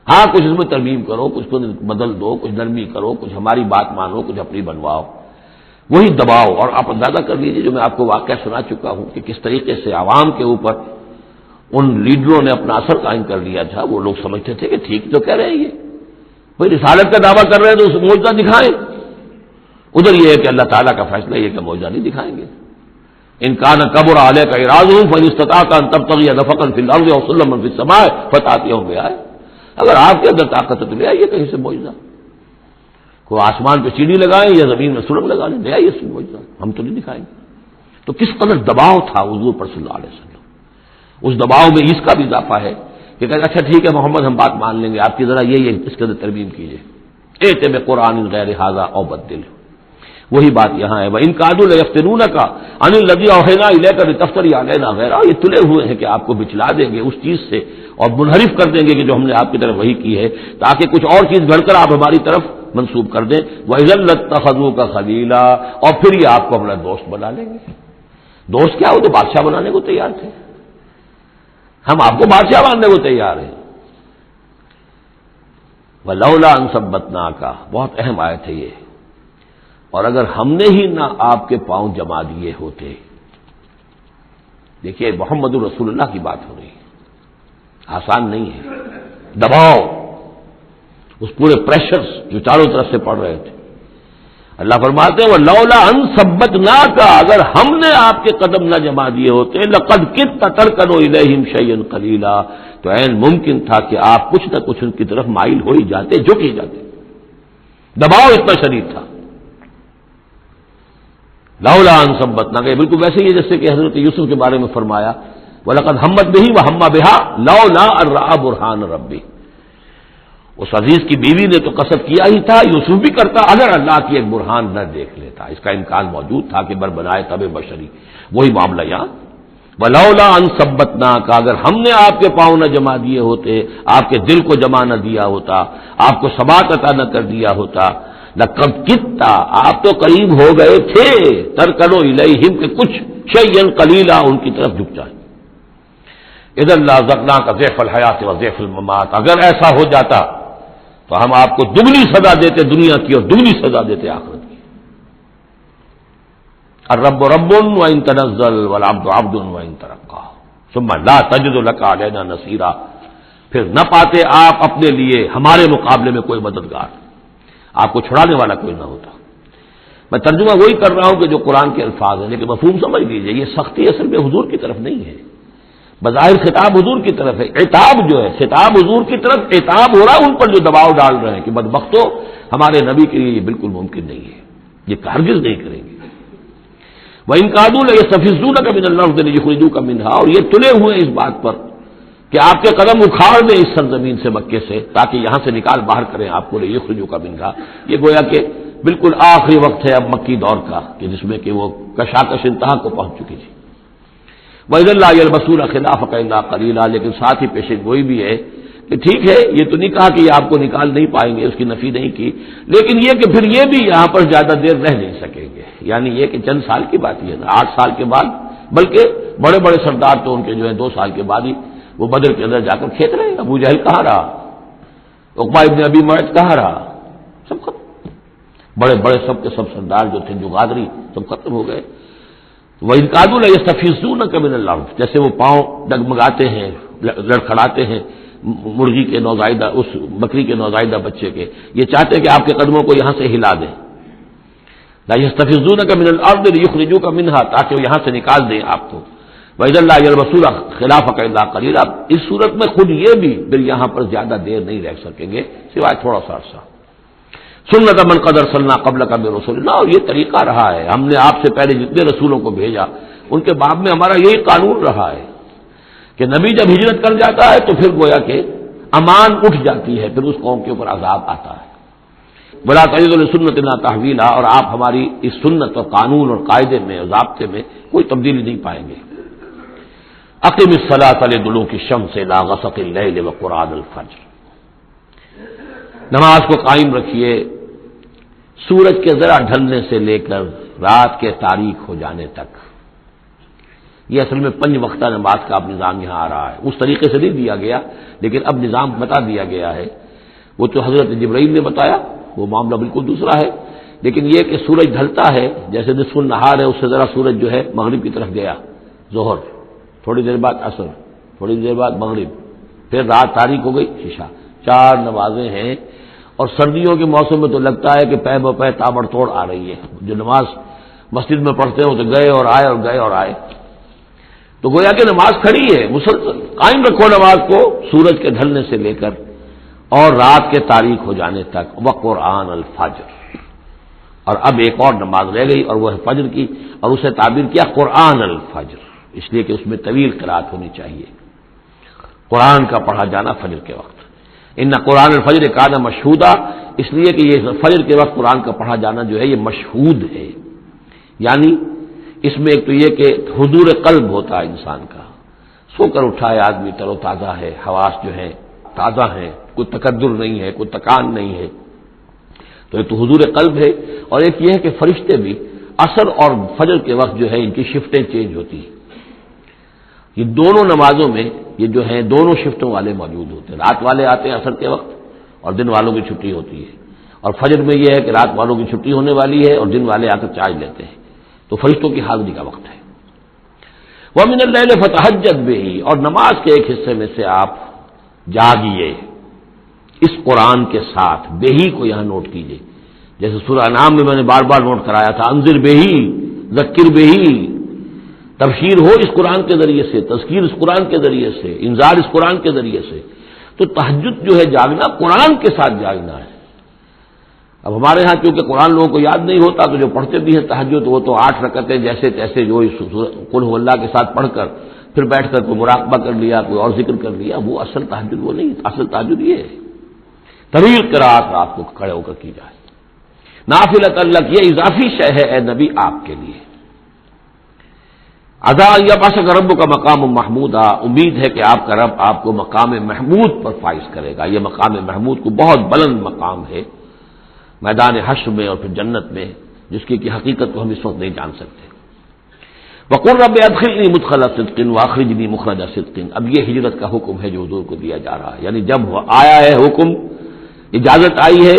ہاں کچھ اس میں ترمیم کرو، کچھ کو بدل دو، کچھ نرمی کرو، کچھ ہماری بات مانو، کچھ اپنی بنواؤ، وہی دباؤ۔ اور آپ اندازہ کر لیجیے جو میں آپ کو واقعہ سنا چکا ہوں کہ کس طریقے سے عوام کے اوپر ان لیڈروں نے اپنا اثر قائم کر لیا تھا۔ وہ لوگ سمجھتے تھے کہ ٹھیک تو کہہ رہے ہیں، یہ بھائی رسالت کا دعویٰ کر رہے ہیں تو اس معجزہ دکھائیں۔ ادھر یہ ہے کہ اللہ تعالیٰ کا فیصلہ یہ کہ معجزہ نہیں دکھائیں گے۔ ان کان کبر علیک اعراضهم فان استطاعت ان تبتغي نفقا في الارض او سلما في السماء فتاتيهم بآية، اگر آپ کے اندر طاقت ہے تو لے آئیے کہیں سے معجزہ، کوئی آسمان پہ سیڑھی لگائیں یا زمین میں سرنگ لگا لیں، لے آئیے اس معجزہ، ہم تو نہیں دکھائیں گے۔ تو کس قدر دباؤ تھا حضور پر صلی اللہ علیہ وسلم۔ اس دباؤ میں اس کا بھی اضافہ ہے کہ کہتے اچھا ٹھیک ہے محمد ہم بات مان لیں گے، آپ کی ذرا یہ اس کے اندر ترمیم کیجیے، ایت بقرآن غیر ھذا او بدل، وہی بات یہاں ہے۔ وَإِن كَادُوا لَيَفْتِنُونَكَ عَنِ الَّذِي أَوْحَيْنَا إِلَيْكَ لِتَفْتَرِيَ عَلَيْنَا غَيْرَهُ، یہ تلے ہوئے ہیں کہ آپ کو بچلا دیں گے اس چیز سے اور منحرف کر دیں گے کہ جو ہم نے آپ کی طرف وحی کی ہے، تاکہ کچھ اور چیز گھڑ کر آپ ہماری طرف منسوب کر دیں۔ وَإِذًا لَاتَّخَذُوكَ خَلِيلًا، اور پھر یہ آپ کو اپنا دوست بنا لیں گے۔ دوست کیا، وہ تو بادشاہ بنانے کو تیار تھے، ہم آپ کو بادشاہ بنانے کو تیار ہیں۔ وَلَوْلَا أَن ثَبَّتْنَاكَ، بہت اہم آیت ہے یہ، اور اگر ہم نے ہی نہ آپ کے پاؤں جما دیے ہوتے۔ دیکھیے محمد رسول اللہ کی بات ہو رہی ہے، آسان نہیں ہے، دباؤ، اس پورے پریشرز جو چاروں طرف سے پڑ رہے تھے۔ اللہ فرماتے ہیں وَلَوْلَا أَن ثَبَّتْنَاكَ، اگر ہم نے آپ کے قدم نہ جما دیے ہوتے، لَقَدْ كِدتَّ تَرْكَنُ إِلَيْهِمْ شَيْئًا قَلِيلًا، تو عین ممکن تھا کہ آپ کچھ نہ کچھ ان کی طرف مائل ہو ہی جاتے، جھک ہی جاتے، دباؤ اتنا شدید تھا۔ لولا ان ثبتناک، بالکل ویسے ہی جیسے کہ حضرت یوسف کے بارے میں فرمایا وَلَقَدْ هَمَّتْ بِهِ وَهَمَّ بِهَا لَوْلَا أَن رَأَىٰ بُرْهَانَ رَبِّهِ، اس عزیز کی بیوی نے تو قصد کیا ہی تھا، یوسف بھی کرتا اگر اللہ کی ایک برہان نہ دیکھ لیتا، اس کا امکان موجود تھا کہ بربنائے تب بشری، وہی معاملہ یہاں۔ وَلَوْلَا أَن ثَبَّتْنَاكَ، اگر ہم نے آپ کے پاؤں نہ جما دیے ہوتے، آپ کے دل کو جما نہ دیا ہوتا، آپ کو ثبات عطا نہ کر دیا ہوتا، لَقَدْ كِدتَّ، آپ تو قریب ہو گئے تھے، تَرْكَنُ إِلَيْهِمْ کہ کچھ شَيْئًا قَلِيلًا ان کی طرف جھک جائے۔ اِذًا لَأَذَقْنَاكَ ضِعْفَ الْحَيَاةِ وَضِعْفَ الْمَمَاتِ، اگر ایسا ہو جاتا تو ہم آپ کو دگنی سزا دیتے دنیا کی اور دگنی سزا دیتے آخرت کی۔ الرب رب وإن تنزل والعبد عبد وإن ترقى ثم لا تجد لك علينا نصيرا، پھر نہ پاتے آپ اپنے لیے ہمارے مقابلے میں کوئی مددگار، آپ کو چھڑانے والا کوئی نہ ہوتا۔ میں ترجمہ وہی کر رہا ہوں کہ جو قرآن کے الفاظ ہیں، لیکن مفہوم سمجھ لیجیے، یہ سختی اصل میں حضور کی طرف نہیں ہے، بظاہر خطاب حضور کی طرف ہے، عتاب جو ہے خطاب حضور کی طرف، عتاب ہو رہا ہے ان پر جو دباؤ ڈال رہے ہیں کہ بدبختو ہمارے نبی کے لیے یہ بالکل ممکن نہیں ہے، یہ ہرگز نہیں کریں گے۔ وَإِن كَادُوا لَيَسْتَفِزُّونَكَ مِنَ الْأَرْضِ لِيُخْرِجُوكَ مِنْهَا، اور یہ تلے ہوئے اس بات پر کہ آپ کے قدم اکھاڑ دیں اس سرزمین سے، مکے سے، تاکہ یہاں سے نکال باہر کریں آپ کو، لِيُخْرِجُوكَ مِنْهَا، یہ گویا کہ بالکل آخری وقت ہے اب مکی دور کا کہ جس میں کہ وہ کشاکش انتہا کو پہنچ چکی تھی۔ وَإِذًا لَّا يَلْبَسُونَ خِلَافَكَ إِلَّا قَلِيلًا، لیکن ساتھ ہی پیشن گوئی بھی ہے کہ ٹھیک ہے یہ تو نہیں کہا کہ یہ آپ کو نکال نہیں پائیں گے، اس کی نفی نہیں کی، لیکن یہ کہ پھر یہ بھی یہاں پر زیادہ دیر رہ نہیں سکیں گے، یعنی یہ کہ چند سال کی بات یہ ہے نا، 8 سال کے بعد، بلکہ بڑے بڑے سردار تو ان کے جو ہے 2 سال کے بعد ہی وہ بدر کے اندر جا کر کھیت رہے، ابو جہل کہاں رہا، عقبہ ابن ابی معیط کہاں رہا، سب ختم، بڑے بڑے سب کے سب سردار جو تھے جو غادری سب ختم ہو گئے۔ وَإِن كَادُوا لَيَسْتَفِزُّونَكَ مِنَ الْأَرْضِ، جیسے وہ پاؤں ڈگمگاتے ہیں، لڑکھڑاتے ہیں مرغی کے نوزائیدہ، اس بکری کے نوزائیدہ بچے کے، یہ چاہتے ہیں کہ آپ کے قدموں کو یہاں سے ہلا دیں۔ لا يَسْتَفِزُّونَكَ مِنَ الْأَرْضِ لِيُخْرِجُوكَ مِنْهَا، تاکہ وہ یہاں سے نکال دیں آپ کو۔ وَإِذًا لَّا يَلْبَسُونَ خِلَافَكَ إِلَّا قَلِيلًا، اس صورت میں خود یہ بھی پھر یہاں پر زیادہ دیر نہیں رہ سکیں گے سوائے تھوڑا سا عرصہ۔ سنت من قد ارسلنا قبلک من رسلنا، اور یہ طریقہ رہا ہے، ہم نے آپ سے پہلے جتنے رسولوں کو بھیجا ان کے باب میں ہمارا یہی قانون رہا ہے کہ نبی جب ہجرت کر جاتا ہے تو پھر گویا کہ امان اٹھ جاتی ہے، پھر اس قوم کے اوپر عذاب آتا ہے۔ ولا تجد لسنتنا تحویلا، اور آپ ہماری اس سنت اور قانون اور قاعدے میں اور ضابطے میں کوئی تبدیلی نہیں پائیں گے۔ اقم الصلاۃ لدلوک الشمس الی غسق اللیل وقرآن الفجر، نماز کو قائم رکھیے سورج کے ذرا ڈھلنے سے لے کر رات کے تاریک ہو جانے تک۔ یہ اصل میں 5 وقتہ نماز کا اب نظام یہاں آ رہا ہے، اس طریقے سے نہیں دیا گیا لیکن اب نظام بتا دیا گیا ہے۔ وہ تو حضرت جبرائیل نے بتایا، وہ معاملہ بالکل دوسرا ہے، لیکن یہ کہ سورج ڈھلتا ہے، جیسے نصف النہار ہے، اس سے ذرا سورج جو ہے مغرب کی طرف گیا، ظہر، تھوڑی دیر بعد عصر، تھوڑی دیر بعد مغرب، پھر رات تاریک ہو گئی، عشاء، 4 نمازیں ہیں۔ اور سردیوں کے موسم میں تو لگتا ہے کہ پے بپے تابڑ توڑ آ رہی ہے، جو نماز مسجد میں پڑھتے ہیں وہ تو گئے اور آئے اور گئے اور آئے، تو گویا کہ نماز کھڑی ہے، مسلسل قائم رکھو نماز کو سورج کے ڈھلنے سے لے کر اور رات کے تاریک ہو جانے تک، وقرآن الفجر۔ اور اب ایک اور نماز رہ گئی اور وہ ہے فجر کی، اور اسے تعبیر کیا قرآن الفجر، اس لیے کہ اس میں طویل قرات ہونی چاہیے، قرآن کا پڑھا جانا فجر کے وقت۔ ان قرآن الفجر کان مشہودا، اس لیے کہ یہ فجر کے وقت قرآن کا پڑھا جانا جو ہے یہ مشہود ہے، یعنی اس میں ایک تو یہ کہ حضور قلب ہوتا ہے انسان کا، سو کر اٹھا ہے آدمی، تر و تازہ ہے، حواس جو ہے تازہ ہیں، کوئی تکدر نہیں ہے، کوئی تکان نہیں ہے، تو ایک تو حضور قلب ہے، اور ایک یہ ہے کہ فرشتے بھی عصر اور فجر کے وقت جو ہے ان کی شفٹیں چینج ہوتی ہیں، یہ دونوں نمازوں میں یہ جو ہیں دونوں شفٹوں والے موجود ہوتے ہیں، رات والے آتے ہیں عصر کے وقت اور دن والوں کی چھٹی ہوتی ہے، اور فجر میں یہ ہے کہ رات والوں کی چھٹی ہونے والی ہے اور دن والے آ کر چارج لیتے ہیں، تو فرشتوں کی حاضری کا وقت ہے۔ وَمِنَ اللَّيْلِ فَتَهَجَّدْ بِهِ، اور نماز کے ایک حصے میں سے آپ جاگیے اس قرآن کے ساتھ، بہی کو یہاں نوٹ کیجئے، جیسے سورہ انعام میں نے بار بار نوٹ کرایا تھا، انذر بہی ذکر بہی، تبشیر ہو اس قرآن کے ذریعے سے، تذکیر اس قرآن کے ذریعے سے، انذار اس قرآن کے ذریعے سے، تو تہجد جو ہے جاگنا قرآن کے ساتھ جاگنا ہے۔ اب ہمارے ہاں کیونکہ قرآن لوگوں کو یاد نہیں ہوتا تو جو پڑھتے بھی ہیں تہجد وہ تو 8 رکعتیں جیسے تیسے جو قل هو اللہ کے ساتھ پڑھ کر پھر بیٹھ کر کوئی مراقبہ کر لیا، کوئی اور ذکر کر لیا، وہ اصل تہجد وہ نہیں، اصل تہجد یہ ہے طویل قرات رات کو کھڑے ہو کر کی جائے، نافلۃ لک، یہ اضافی شے ہے اے نبی آپ کے لیے۔ عسیٰ ان یبعثک ربک مقام محمودا، امید ہے کہ آپ کا رب آپ کو مقام محمود پر فائز کرے گا۔ یہ مقام محمود کو بہت بلند مقام ہے میدان حشر میں اور پھر جنت میں، جس کی حقیقت کو ہم اس وقت نہیں جان سکتے۔ وقل رب ادخلنی مدخل صدق واخرجنی مخرج صدق، اب یہ ہجرت کا حکم ہے جو حضور کو دیا جا رہا ہے، یعنی جب آیا ہے حکم، اجازت آئی ہے،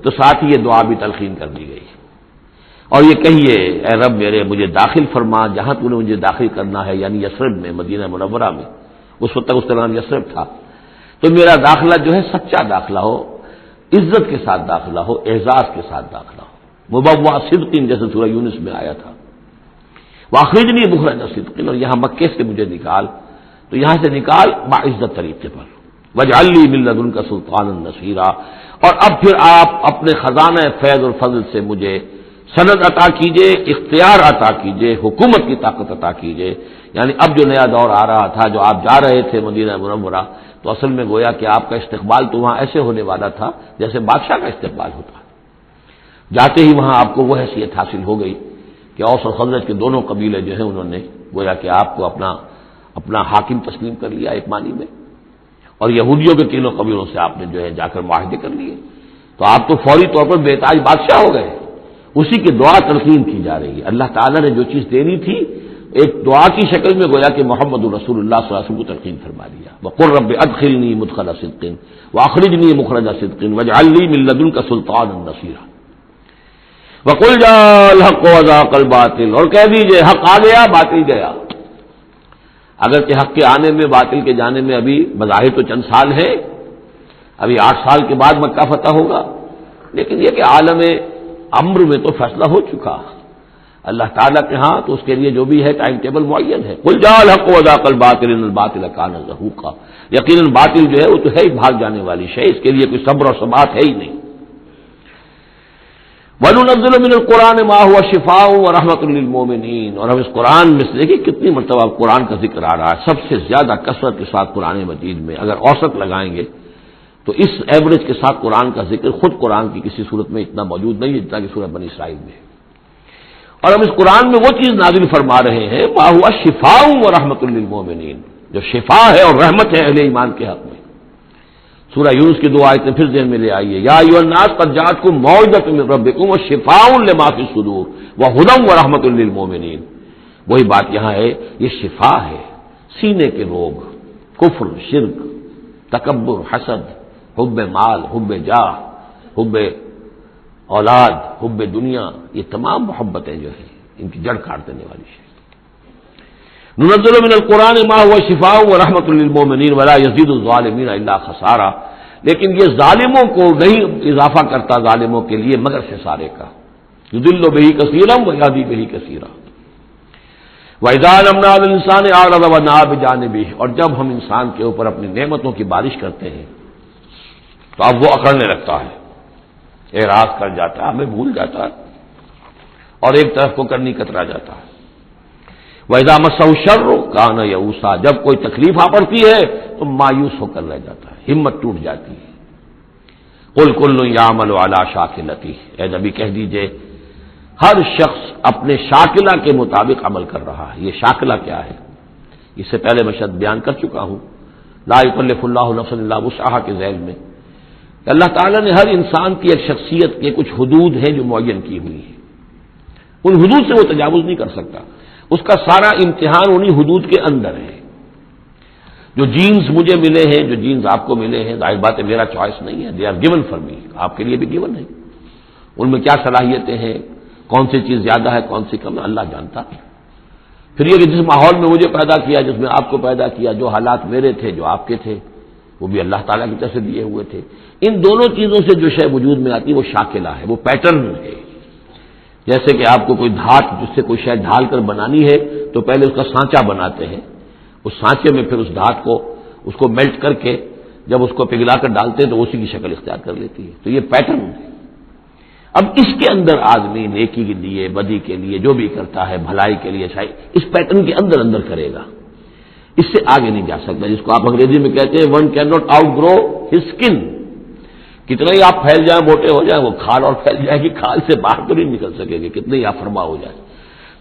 تو ساتھ ہی یہ دعا بھی تلقین کر دی گئی، اور یہ کہیے اے رب میرے مجھے داخل فرما جہاں تو نے مجھے داخل کرنا ہے، یعنی یثرب میں، مدینہ منورہ میں، اس وقت تک اس کا نام یثرب تھا، تو میرا داخلہ جو ہے سچا داخلہ ہو، عزت کے ساتھ داخلہ ہو، اعزاز کے ساتھ داخلہ ہو، مبوع صدق جیسے سورہ یونس میں آیا تھا، واخرجنی مخرج صدق، اور یہاں مکے سے مجھے نکال، تو یہاں سے نکال باعزت طریقے پر، واجعل لی من لدنک سلطانا نصیرا، اور اب پھر آپ اپنے خزانہ فیض اور فضل سے مجھے سند عطا کیجئے، اختیار عطا کیجئے، حکومت کی طاقت عطا کیجئے، یعنی اب جو نیا دور آ رہا تھا، جو آپ جا رہے تھے مدینہ منورہ، تو اصل میں گویا کہ آپ کا استقبال تو وہاں ایسے ہونے والا تھا جیسے بادشاہ کا استقبال ہوتا، جاتے ہی وہاں آپ کو وہ حیثیت حاصل ہو گئی کہ اوس اور خزرج کے دونوں قبیلے جو ہیں انہوں نے گویا کہ آپ کو اپنا حاکم تسلیم کر لیا ایک معنی میں، اور یہودیوں کے تینوں قبیلوں سے آپ نے جو ہے جا کر معاہدے کر لیے، تو آپ تو فوری طور پر بے تاج بادشاہ ہو گئے۔ اسی کی دعا تلقین کی جا رہی ہے، اللہ تعالیٰ نے جو چیز دینی تھی ایک دعا کی شکل میں گویا کہ محمد رسول اللہ صلی اللہ علیہ وسلم کو تلقین فرما دیا، وقل رب ادخلنی مدخل صدق واخرجنی مخرج صدق واجعل لی من لدنک سلطانا نصیرا، وقل جاء الحق وزهق الباطل، اور کہہ دیجئے حق آ گیا باطل گیا، اگرچہ حق کے آنے میں باطل کے جانے میں ابھی بظاہر تو چند سال ہے، ابھی 8 سال کے بعد مکہ فتح ہوگا، لیکن یہ کہ عالم امر میں تو فیصلہ ہو چکا اللہ تعالیٰ کے ہاں، تو اس کے لیے جو بھی ہے ٹائم ٹیبل معین ہے۔ قل جاء الحق وزهق الباطل ان الباطل کان زهوقا، یقیناً باطل جو ہے وہ تو ہے ہی بھاگ جانے والی شے، اس کے لیے کوئی صبر اور ثبات ہے ہی نہیں۔ وَنُنَزِّلُ مِنَ الْقُرْآنِ مَا هُوَ شِفَاءٌ وَرَحْمَةٌ لِّلْمُؤْمِنِينَ، اور ہم اس قرآن میں سے دیکھیے کتنی مرتبہ قرآن کا ذکر آ رہا ہے، سب سے زیادہ کثرت کے ساتھ قرآن مجید میں اگر اوسط لگائیں گے تو اس ایوریج کے ساتھ قرآن کا ذکر خود قرآن کی کسی صورت میں اتنا موجود نہیں ہے جتنا کہ سورہ بنی اسرائیل میں، اور ہم اس قرآن میں وہ چیز نازل فرما رہے ہیں ما هو شفاء ورحمۃ للمؤمنین، جو شفا ہے اور رحمت ہے اہل ایمان کے حق میں۔ سورہ یونس کی 2 آیتیں پھر ذہن میں لے آئیے، یا ایھا الناس قد جاءتکم موعظۃ من ربکم وشفاء لما فی الصدور وہدی ورحمۃ للمؤمنین، وہی بات یہاں ہے، یہ شفا ہے سینے کے روگ، کفر، شرک، تکبر، حسد، حب مال، حب جاہ، حب اولاد، حب دنیا، یہ تمام محبتیں جو ہیں ان کی جڑ کاٹ دینے والی ہے۔ ننزل من القرآن ما هو شفاء ورحمۃ للمؤمنین ولا یزید الظالمین الا خسارا، لیکن یہ ظالموں کو نہیں اضافہ کرتا ظالموں کے لیے مگر خسارے کا، یضل بہ کثیرا ویہدی بہ کثیرا۔ وَإِذَا أَنْعَمْنَا عَلَى الْإِنسَانِ أَعْرَضَ وَنَأَىٰ بِجَانِبِهِ، اور جب ہم انسان کے اوپر اپنی نعمتوں کی بارش کرتے ہیں تو اب وہ اکڑنے لگتا ہے، اعراض کر جاتا ہے، ہمیں بھول جاتا ہے اور ایک طرف کو کرنی کترا جاتا ہے۔ وَإِذَا مَسَّهُ الشَّرُّ كَانَ يَئُوسًا، جب کوئی تکلیف آ پڑتی ہے تو مایوس ہو کر رہ جاتا ہے، ہمت ٹوٹ جاتی ہے۔ قُلْ كُلٌّ يَعْمَلُ عَلَىٰ شَاكِلَتِهِ، اے نبی کہہ دیجئے ہر شخص اپنے شاکلہ کے مطابق عمل کر رہا ہے۔ یہ شاکلہ کیا ہے؟ اس سے پہلے میں شاید بیان کر چکا ہوں، لا یکلف اللہ نفسا الا وسعها کے ذیل میں کہ اللہ تعالیٰ نے ہر انسان کی ایک شخصیت کے کچھ حدود ہیں جو معین کی ہوئی ہیں، ان حدود سے وہ تجاوز نہیں کر سکتا، اس کا سارا امتحان انہی حدود کے اندر ہے۔ جو جینز مجھے ملے ہیں، جو جینز آپ کو ملے ہیں، ظاہر بات ہے میرا چوائس نہیں ہے، they are given for me, آپ کے لیے بھی گیون ہے۔ ان میں کیا صلاحیتیں ہیں، کون سی چیز زیادہ ہے کون سی کم ہے، اللہ جانتا۔ پھر یہ کہ جس ماحول میں مجھے پیدا کیا، جس میں آپ کو پیدا کیا، جو حالات میرے تھے جو آپ کے تھے وہ بھی اللہ تعالیٰ کی طرف سے دیے ہوئے تھے۔ ان دونوں چیزوں سے جو شے وجود میں آتی ہے وہ شاکلہ ہے، وہ پیٹرن ہے۔ جیسے کہ آپ کو کوئی دھات جس سے کوئی شے ڈھال کر بنانی ہے تو پہلے اس کا سانچہ بناتے ہیں، اس سانچے میں پھر اس دھات کو اس کو میلٹ کر کے جب اس کو پگھلا کر ڈالتے ہیں تو اسی کی شکل اختیار کر لیتی ہے، تو یہ پیٹرن ہے۔ اب اس کے اندر آدمی نیکی کے لیے، بدی کے لیے، جو بھی کرتا ہے بھلائی کے لیے اچھائی، اس پیٹرن کے اندر اندر کرے گا، اس سے آگے نہیں جا سکتا، جس کو آپ انگریزی میں کہتے ہیں one can not outgrow his skin. کتنا ہی آپ پھیل جائیں، موٹے ہو جائیں، وہ کھال اور پھیل جائے گی، کھال سے باہر تو نہیں نکل سکیں گے، کتنے ہی آپ فرما ہو جائیں۔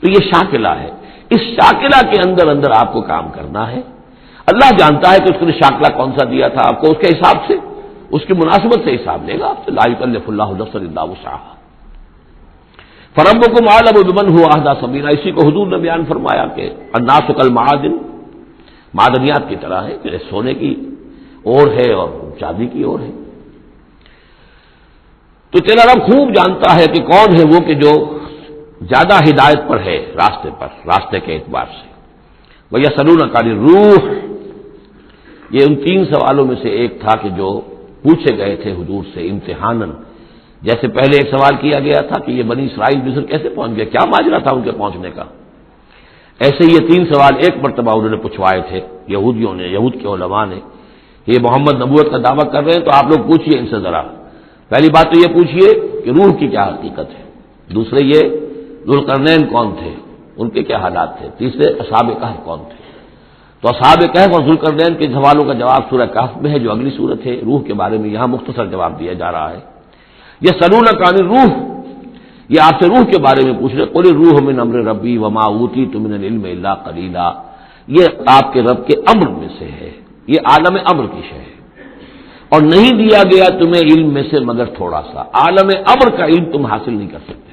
تو یہ شاکلہ ہے، اس شاکلہ کے اندر اندر آپ کو کام کرنا ہے۔ اللہ جانتا ہے کہ اس نے شاکلہ کون سا دیا تھا آپ کو، اس کے حساب سے، اس کی مناسبت سے حساب لے گا آپ سے، لا یکلف اللہ نفسا الا وسعها۔ فربکم اعلم بمن هو اهدی سبیلا، اسی کو حضور نے بیان فرمایا کہ الناس کالمعادن، معدنیات کی طرح ہے، جیسے سونے کی اور ہے اور چاندی کی اور ہے۔ تو تیرا رب خوب جانتا ہے کہ کون ہے وہ کہ جو زیادہ ہدایت پر ہے، راستے کے اعتبار سے۔ وَيَسْأَلُونَكَ عَنِ الرُّوحِ، یہ ان تین سوالوں میں سے ایک تھا کہ جو پوچھے گئے تھے حضور سے امتحاناً۔ جیسے پہلے ایک سوال کیا گیا تھا کہ یہ بنی اسرائیل مصر کیسے پہنچ گئے، کیا ماجرا تھا ان کے پہنچنے کا، ایسے یہ تین سوال ایک مرتبہ انہوں نے پوچھوائے تھے یہودیوں نے، یہود کے علماء نے۔ یہ محمد نبوت کا دعویٰ کر رہے ہیں تو آپ لوگ پوچھئے ان سے ذرا، پہلی بات تو یہ پوچھئے کہ روح کی کیا حقیقت ہے، دوسرے یہ ذوالقرنین کون تھے، ان کے کیا حالات تھے، تیسرے اصحاب کہف کون تھے۔ تو اصحاب کہف اور ذوالقرنین کے سوالوں کا جواب سورہ کہف میں ہے جو اگلی سورت ہے۔ روح کے بارے میں یہاں مختصر جواب دیا جا رہا ہے۔ یہ یسألونک عن الروح، یہ آپ سے روح کے بارے میں پوچھ رہے، قل الروح من امر ربی وما اوتیت من العلم الا قلیلا، یہ آپ کے رب کے امر میں سے ہے، یہ عالم امر کی شے ہے، اور نہیں دیا گیا تمہیں علم میں سے مگر تھوڑا سا۔ عالم امر کا علم تم حاصل نہیں کر سکتے،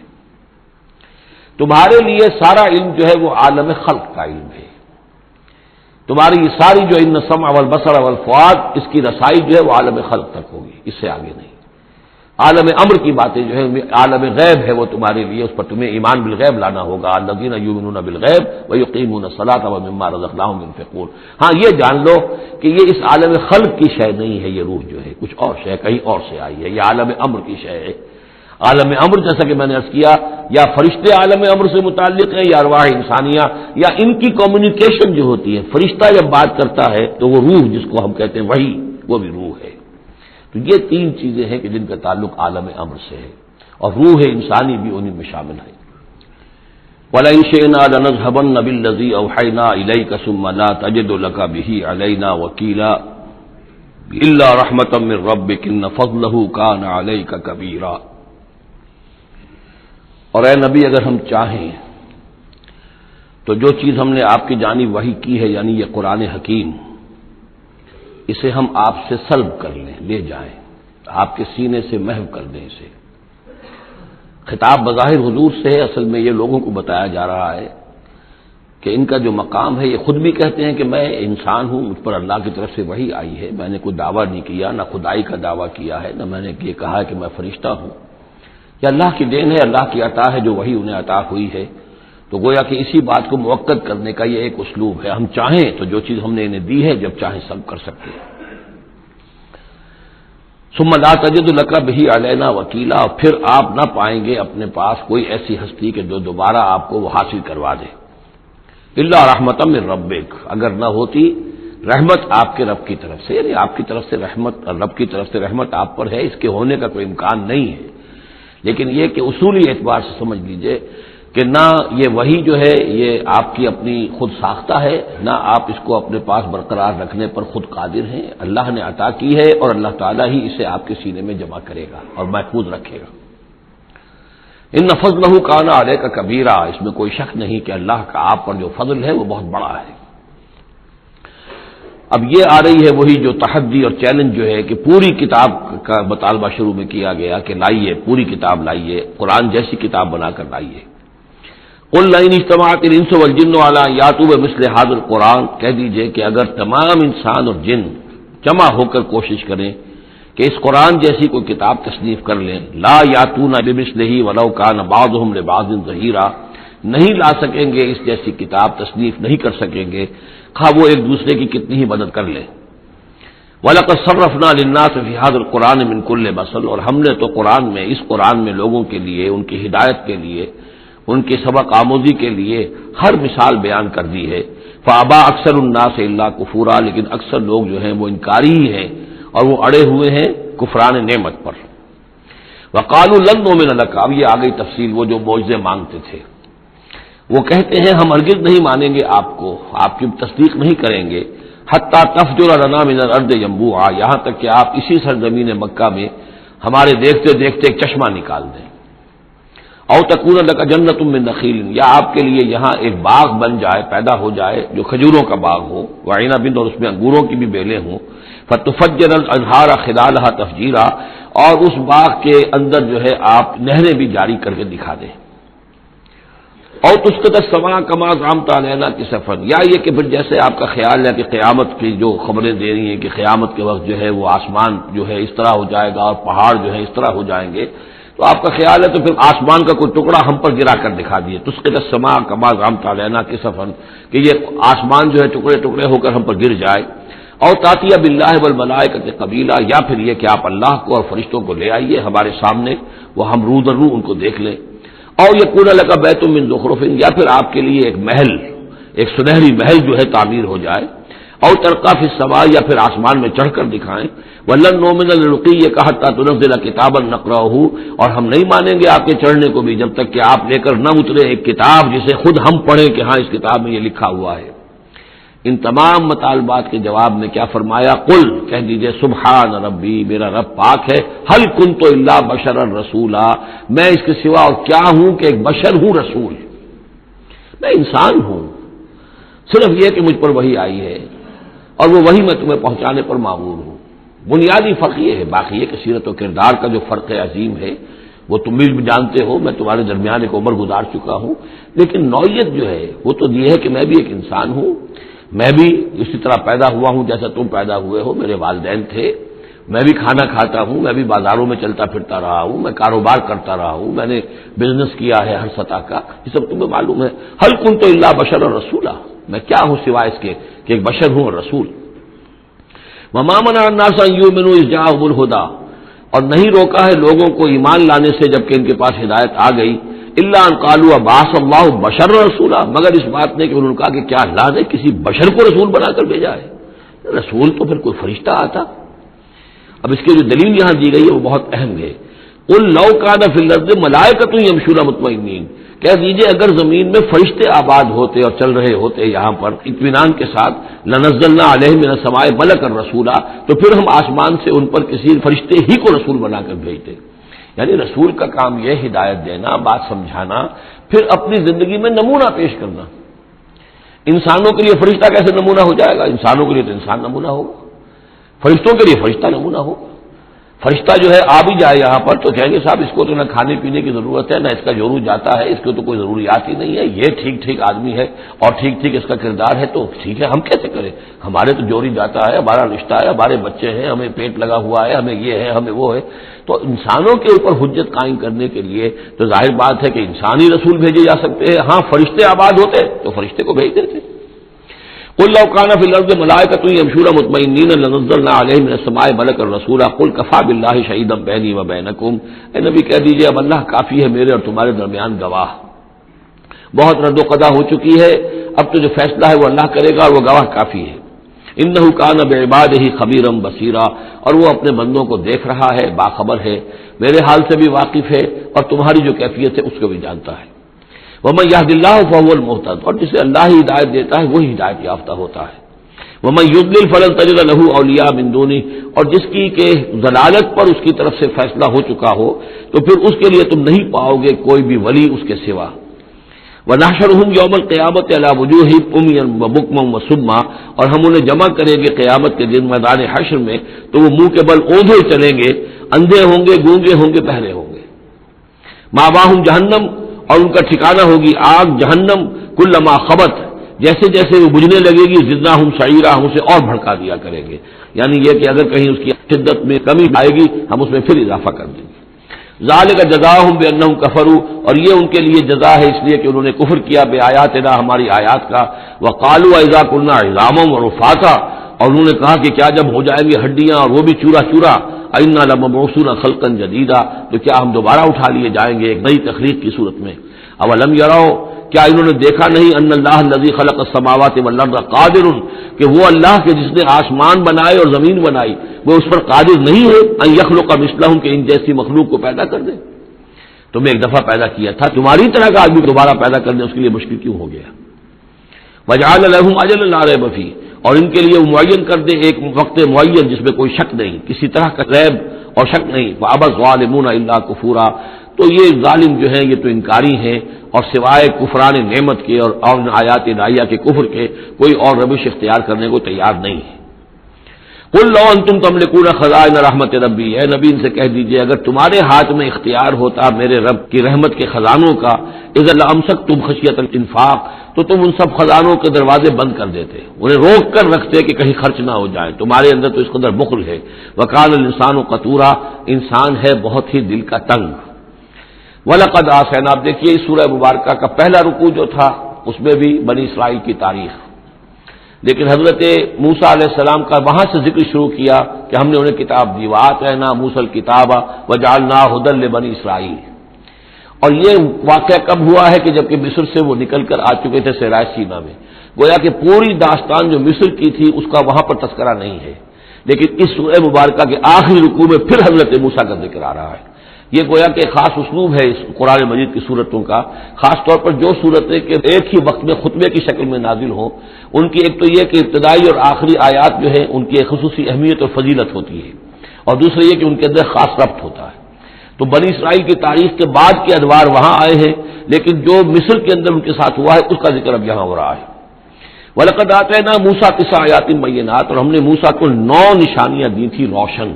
تمہارے لیے سارا علم جو ہے وہ عالم خلق کا علم ہے، تمہاری یہ ساری جو ان السمع والبصر والفؤاد، اس کی رسائی جو ہے وہ عالم خلق تک ہوگی، اس سے آگے نہیں۔ عالم امر کی باتیں جو ہے عالم غیب ہے، وہ تمہارے لیے اس پر تمہیں ایمان بالغیب لانا ہوگا۔ الذین یؤمنون بالغیب ویقیمون الصلاۃ ومما رزقناہم ينفقون۔ ہاں یہ جان لو کہ یہ اس عالم خلق کی شے نہیں ہے، یہ روح جو ہے کچھ اور شے کہیں اور سے آئی ہے، یہ عالم امر کی شے ہے۔ عالم امر جیسا کہ میں نے عرض کیا، یا فرشتے عالم امر سے متعلق ہیں یا ارواح انسانیہ، یا ان کی کمیونیکیشن جو ہوتی ہے، فرشتہ جب بات کرتا ہے تو وہ روح جس کو ہم کہتے ہیں وحی، وہ بھی روح ہے۔ تو یہ تین چیزیں ہیں کہ جن کا تعلق عالم امر سے ہے، اور روح انسانی بھی انہیں میں شامل ہے۔ وَلَئِن شِئْنَا لَنَذْهَبَنَّ بِالَّذِي أَوْحَيْنَا إِلَيْكَ ثُمَّ لَا تَجِدُ لَكَ بِهِ عَلَيْنَا وَكِيلًا إِلَّا رَحْمَةً مِّن رَّبِّكَ إِنَّ فَضْلَهُ كَانَ عَلَيْكَ كَبِيرًا۔ اور اے نبی اگر ہم چاہیں تو جو چیز ہم نے آپ کی جانب وحی کی ہے، یعنی یہ قرآن حکیم، اسے ہم آپ سے سلب کر لیں، لے جائیں، آپ کے سینے سے محو کر دیں اسے۔ خطاب بظاہر حضور سے ہے، اصل میں یہ لوگوں کو بتایا جا رہا ہے کہ ان کا جو مقام ہے، یہ خود بھی کہتے ہیں کہ میں انسان ہوں، مجھ پر اللہ کی طرف سے وحی آئی ہے، میں نے کوئی دعویٰ نہیں کیا، نہ خدائی کا دعویٰ کیا ہے، نہ میں نے یہ کہا ہے کہ میں فرشتہ ہوں، یہ اللہ کی دین ہے، اللہ کی عطا ہے جو وحی انہیں عطا ہوئی ہے۔ تو گویا کہ اسی بات کو مؤکد کرنے کا یہ ایک اسلوب ہے، ہم چاہیں تو جو چیز ہم نے انہیں دی ہے جب چاہیں سب کر سکتے ہیں۔ ثم لا تجد لک بہ علینا وکیلا، اور پھر آپ نہ پائیں گے اپنے پاس کوئی ایسی ہستی کہ جو دوبارہ آپ کو وہ حاصل کروا دے، الا رحمۃ من ربک، اگر نہ ہوتی رحمت آپ کے رب کی طرف سے، یعنی آپ کی طرف سے رحمت، رب کی طرف سے رحمت آپ پر ہے، اس کے ہونے کا کوئی امکان نہیں ہے، لیکن یہ کہ اصولی اعتبار سے سمجھ لیجئے کہ نہ یہ وحی جو ہے یہ آپ کی اپنی خود ساختہ ہے، نہ آپ اس کو اپنے پاس برقرار رکھنے پر خود قادر ہیں، اللہ نے عطا کی ہے اور اللہ تعالیٰ ہی اسے آپ کے سینے میں جمع کرے گا اور محفوظ رکھے گا۔ ان فضلہ کان علیک کبیرہ، اس میں کوئی شک نہیں کہ اللہ کا آپ پر جو فضل ہے وہ بہت بڑا ہے۔ اب یہ آ رہی ہے وہی جو تحدی اور چیلنج جو ہے کہ پوری کتاب کا مطالبہ شروع میں کیا گیا کہ لائیے، پوری کتاب لائیے، قرآن جیسی کتاب بنا کر لائیے۔ قل لئن اجتمعت الانس والجن علی ان یاتوا بمثل ھذا القرآن، کہہ دیجئے کہ اگر تمام انسان اور جن جمع ہو کر کوشش کریں کہ اس قرآن جیسی کوئی کتاب تصنیف کر لیں، لا یاتون بمثلہ ولو کان بعضهم لبعض ظہیرا، نہیں لا سکیں گے اس جیسی کتاب، تصنیف نہیں کر سکیں گے، خواہ وہ ایک دوسرے کی کتنی ہی مدد کر لیں۔ وَلَقَدْ صَرَّفْنَا لِلنَّاسِ فِي هَذَا الْقُرْآنِ مِنْ كُلِّ مَثَلٍ، اور ہم نے تو قرآن میں، اس قرآن میں لوگوں کے لیے، ان کی ہدایت کے لیے، ان کی سبق آموزی کے لیے ہر مثال بیان کر دی ہے۔ فَأَبَىٰ أَكْثَرُ النَّاسِ إِلَّا كُفُورًا، لیکن اکثر لوگ جو ہیں وہ انکاری ہی ہیں اور وہ اڑے ہوئے ہیں کفران نعمت پر۔ وَقَالُوا لَن نُّؤْمِنَ لَكَ، اب یہ آ گئی تفصیل، وہ جو معجزے مانگتے تھے، وہ کہتے ہیں ہم ہرگز نہیں مانیں گے آپ کو، آپ کی تصدیق نہیں کریں گے، حتیٰ تفجر لنا من الارض ينبوعا، یہاں تک کہ آپ اسی سرزمین مکہ میں ہمارے دیکھتے دیکھتے ایک چشمہ نکال دیں، او تکون لک جنۃ من نخیل، یا آپ کے لیے یہاں ایک باغ بن جائے، پیدا ہو جائے جو کھجوروں کا باغ ہو، وعنب، اور اس میں انگوروں کی بھی بیلیں ہوں، فتفجر الانہار خلالها تفجیرا، اور اس باغ کے اندر جو ہے آپ نہریں بھی جاری کر کے دکھا دیں، اور تسقط السماء کما زعمت علینا کسفا، یا یہ کہ پھر جیسے آپ کا خیال ہے کہ قیامت کی جو خبریں دے رہی ہیں کہ قیامت کے وقت جو ہے وہ آسمان جو ہے اس طرح ہو جائے گا اور پہاڑ جو ہے اس طرح ہو جائیں گے، تو آپ کا خیال ہے تو پھر آسمان کا کوئی ٹکڑا ہم پر گرا کر دکھا دیے، تسقط السماء کما زعمت علینا کسفا، کہ یہ آسمان جو ہے ٹکڑے ٹکڑے ہو کر ہم پر گر جائے، اور تاتیہ باللہ والملائکۃ قبیلا، یا پھر یہ کہ آپ اللہ کو اور فرشتوں کو لے آئیے ہمارے سامنے، وہ ہم رو در رو ان کو دیکھ لیں، اور یکون لک بیت من زخرف، یا پھر آپ کے لیے ایک محل، ایک سنہری محل جو ہے تعمیر ہو جائے، اور ترقی فی السماء، یا پھر آسمان میں چڑھ کر دکھائیں، ولن نؤمن لرقیک حتی تنزل کتابا نقرأہ، اور ہم نہیں مانیں گے آپ کے چڑھنے کو بھی جب تک کہ آپ لے کر نہ اترے ایک کتاب جسے خود ہم پڑھیں کہ ہاں اس کتاب میں یہ لکھا ہوا ہے۔ ان تمام مطالبات کے جواب میں کیا فرمایا؟ قل، کہہ دیجئے سبحان ربی، میرا رب پاک ہے، هل كنت الا بشرا رسولا، میں اس کے سوا اور کیا ہوں کہ ایک بشر ہوں، رسول، میں انسان ہوں، صرف یہ کہ مجھ پر وحی آئی ہے اور وہ وحی میں تمہیں پہنچانے پر مامور ہوں۔ بنیادی فرق یہ ہے، باقی یہ کہ سیرت و کردار کا جو فرق عظیم ہے وہ تم بھی جانتے ہو، میں تمہارے درمیان ایک عمر گزار چکا ہوں، لیکن نوعیت جو ہے وہ تو یہ ہے کہ میں بھی ایک انسان ہوں، میں بھی اسی طرح پیدا ہوا ہوں جیسا تم پیدا ہوئے ہو، میرے والدین تھے، میں بھی کھانا کھاتا ہوں، میں بھی بازاروں میں چلتا پھرتا رہا ہوں، میں کاروبار کرتا رہا ہوں، میں نے بزنس کیا ہے ہر سطح کا، یہ سب تمہیں معلوم ہے۔ هل كنت الا بشرا رسولا، میں کیا ہوں سوائے اس کے کہ ایک بشر ہوں اور رسول۔ وما منع الناس ان يؤمنوا اذ جاءهم الهدى، اور نہیں روکا ہے لوگوں کو ایمان لانے سے جبکہ ان کے پاس ہدایت آ گئی، الا ان قالوا ابعث اللہ بشرا رسولا، مگر اس بات نے کہ انہوں نے کہا کہ کیا اللہ نے کسی بشر کو رسول بنا کر بھیجا ہے؟ رسول تو پھر کوئی فرشتہ آتا۔ اب اس کی جو دلیل یہاں دی گئی ہے وہ بہت اہم ہے۔ قل لو کان فی الارض ملائکۃ یمشون مطمئنین، کہہ دیجئے اگر زمین میں فرشتے آباد ہوتے اور چل رہے ہوتے یہاں پر اطمینان کے ساتھ، لنزلنا علیہم من السماء ملکا رسولا، تو پھر ہم آسمان سے ان پر کسی فرشتے ہی کو رسول بنا کر بھیجتے۔ یعنی رسول کا کام یہ ہدایت دینا، بات سمجھانا، پھر اپنی زندگی میں نمونہ پیش کرنا۔ انسانوں کے لیے فرشتہ کیسے نمونہ ہو جائے گا؟ انسانوں کے لیے تو انسان نمونہ ہوگا، فرشتوں کے لیے فرشتہ نمونہ ہوگا۔ فرشتہ جو ہے آ بھی جائے یہاں پر تو کہیں گے صاحب اس کو تو نہ کھانے پینے کی ضرورت ہے، نہ اس کا جورو جاتا ہے، اس کو تو کوئی ضروریات ہی نہیں ہے، یہ ٹھیک ٹھیک آدمی ہے اور ٹھیک ٹھیک اس کا کردار ہے، تو ٹھیک ہے ہم کیسے کریں، ہمارے تو جوری جاتا ہے، ہمارا رشتہ ہے، ہمارے بچے ہیں، ہمیں پیٹ لگا ہوا ہے، ہمیں یہ ہے، ہمیں وہ ہے۔ تو انسانوں کے اوپر حجت قائم کرنے کے لیے تو ظاہر بات ہے کہ انسانی رسول بھیجے جا سکتے ہیں، ہاں فرشتے آباد ہوتے تو فرشتے کو بھیج دیتے۔ قل لو كان في الارض ملائكة يمشون مطمئنين لنزلنا عليهم من السماء ملكا رسولا قل كفى بالله شهيدا بيني وبينكم، اے نبی کہہ دیجئے اب اللہ کافی ہے میرے اور تمہارے درمیان گواہ، بہت رد و قضا ہو چکی ہے، اب تو جو فیصلہ ہے وہ اللہ کرے گا اور وہ گواہ کافی ہے۔ انه كان بعباده خبيرا بصيرا، اور وہ اپنے بندوں کو دیکھ رہا ہے، باخبر ہے، میرے حال سے بھی واقف ہے اور تمہاری جو کیفیت ہے اس کو بھی جانتا ہے۔ وَمَن يَهْدِ اللَّهُ فَهُوَ الْمُهْتَدِ، اور جسے اللہ ہی ہدایت دیتا ہے وہی ہدایت یافتہ ہوتا ہے۔ وَمَن يُضْلِلْ فَلَن تَجِدَ لَهُ أَوْلِيَاءَ مِن دُونِهِ، اور جس کی کہ ضلالت پر اس کی طرف سے فیصلہ ہو چکا ہو تو پھر اس کے لیے تم نہیں پاؤ گے کوئی بھی ولی اس کے سوا۔ وَنَحْشُرُهُمْ يَوْمَ الْقِيَامَةِ عَلَىٰ وُجُوهِهِمْ عُمْيًا وَبُكْمًا وَصُمًّا، اور ہم انہیں جمع کریں گے قیامت کے دن میدان حشر میں تو وہ منہ کے بل اوندھے چلیں گے، اندھے ہوں گے، گونگے ہوں گے، بہرے ہوں گے۔ مَأْوَاهُمْ جَهَنَّمُ، اور ان کا ٹھکانہ ہوگی آگ جہنم، کلما خبت، جیسے جیسے وہ بجھنے لگے گی زدناہم سعیرا، ہم اسے اور بھڑکا دیا کریں گے، یعنی یہ کہ اگر کہیں اس کی شدت میں کمی آئے گی ہم اس میں پھر اضافہ کر دیں گے۔ ذالک جزاؤہم بانہم کفروا، اور یہ ان کے لیے جزا ہے اس لیے کہ انہوں نے کفر کیا بآیاتنا، ہماری آیات کا، وقالوا اذا كنا عظاما ورفاتا، اور انہوں نے کہا کہ کیا جب ہو جائیں گے ہڈیاں اور وہ بھی چورا چورا، انا لمبعوثون خلقا جدیدا، تو کیا ہم دوبارہ اٹھا لیے جائیں گے ایک نئی تخلیق کی صورت میں۔ اولم یروا، کیا انہوں نے دیکھا نہیں، ان اللہ الذی خلق السماوات والارض قادر، کہ وہ اللہ کے جس نے آسمان بنائے اور زمین بنائی وہ اس پر قادر نہیں ہے ان یخلق مثلہم، کہ ان جیسی مخلوق کو پیدا کر دے۔ تمہیں ایک دفعہ پیدا کیا تھا، تمہاری طرح کا آدمی دوبارہ پیدا کرنے اس کے لیے مشکل کیوں ہو گیا؟ وجعل لهم اجلا لا ریب فیہ، اور ان کے لیے معین کر دے ایک وقت معین جس میں کوئی شک نہیں، کسی طرح کا ریب اور شک نہیں۔ فابى الظالمون الا کفورا، تو یہ ظالم جو ہیں یہ تو انکاری ہیں اور سوائے کفران نعمت کے اور آیات الہیہ کے کفر کے کوئی اور روش اختیار کرنے کو تیار نہیں ہے۔ قل لو انتم تملکون خزائن رحمت ربی، اے نبی ان سے کہہ دیجئے اگر تمہارے ہاتھ میں اختیار ہوتا میرے رب کی رحمت کے خزانوں کا، اذا لامسکتم خشیۃ الانفاق، تو تم ان سب خزانوں کے دروازے بند کر دیتے، انہیں روک کر رکھتے کہ کہیں خرچ نہ ہو جائے، تمہارے اندر تو اس قدر بخل ہے۔ وکان الانسان قتورا، انسان ہے بہت ہی دل کا تنگ۔ وَلَقَدْ آتَيْنَا، آپ دیکھیے اس سورہ مبارکہ کا پہلا رکوع جو تھا اس میں بھی بنی اسرائیل کی تاریخ، لیکن حضرت موسیٰ علیہ السلام کا وہاں سے ذکر شروع کیا کہ ہم نے انہیں کتاب دی، وَآتَيْنَا مُوسَى الْكِتَابَ وَجَعَلْنَاهُ هُدًى لِبَنِي اسرائیل۔ اور یہ واقعہ کب ہوا ہے کہ جبکہ مصر سے وہ نکل کر آ چکے تھے صحرائے سینا میں، گویا کہ پوری داستان جو مصر کی تھی اس کا وہاں پر تذکرہ نہیں ہے، لیکن اس سورہ مبارکہ کے آخری رکوع میں پھر حضرت موسیٰ کا ذکر آ رہا ہے۔ یہ گویا کہ خاص اسلوب ہے اس قرآن مجید کی صورتوں کا، خاص طور پر جو صورتیں کہ ایک ہی وقت میں خطبے کی شکل میں نازل ہوں، ان کی ایک تو یہ کہ ابتدائی اور آخری آیات جو ہیں ان کی ایک خصوصی اہمیت اور فضیلت ہوتی ہے، اور دوسرا یہ کہ ان کے اندر خاص ربط ہوتا ہے۔ تو بنی اسرائیل کی تاریخ کے بعد کے ادوار وہاں آئے ہیں، لیکن جو مصر کے اندر ان کے ساتھ ہوا ہے اس کا ذکر اب یہاں ہو رہا ہے۔ وَلَقَدْ آتَيْنَا مُوسَىٰ 9 آیات بینات، اور ہم نے موسیٰ کو 9 نشانیاں دی تھی روشن۔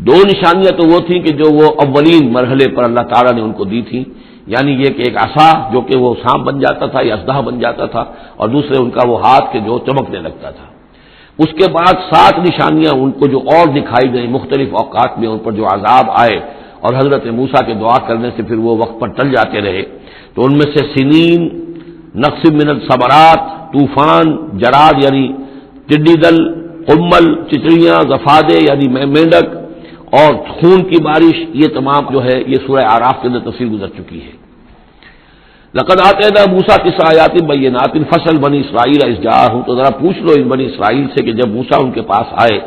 2 نشانیاں تو وہ تھیں کہ جو وہ اولین مرحلے پر اللہ تعالیٰ نے ان کو دی تھی، یعنی یہ کہ ایک عصا جو کہ وہ سانپ بن جاتا تھا یا اژدہا بن جاتا تھا، اور دوسرے ان کا وہ ہاتھ کے جو چمکنے لگتا تھا۔ اس کے بعد 7 نشانیاں ان کو جو اور دکھائی گئیں مختلف اوقات میں، ان پر جو عذاب آئے اور حضرت موسیٰ کے دعا کرنے سے پھر وہ وقت پر ٹل جاتے رہے، تو ان میں سے سنین، نقص من الثمرات، طوفان، جراد یعنی ٹڈی دل، قمل چچڑیاں، ضفادع یعنی مینڈک، اور خون کی بارش، یہ تمام جو ہے یہ سورہ اعراف کے اندر تفصیل گزر چکی ہے۔ لقد آتینا موسیٰ 9 آیات بینات فصل بنی اسرائیل اذ جاءہم، تو ذرا پوچھ لو ان بنی اسرائیل سے کہ جب موسیٰ ان کے پاس آئے،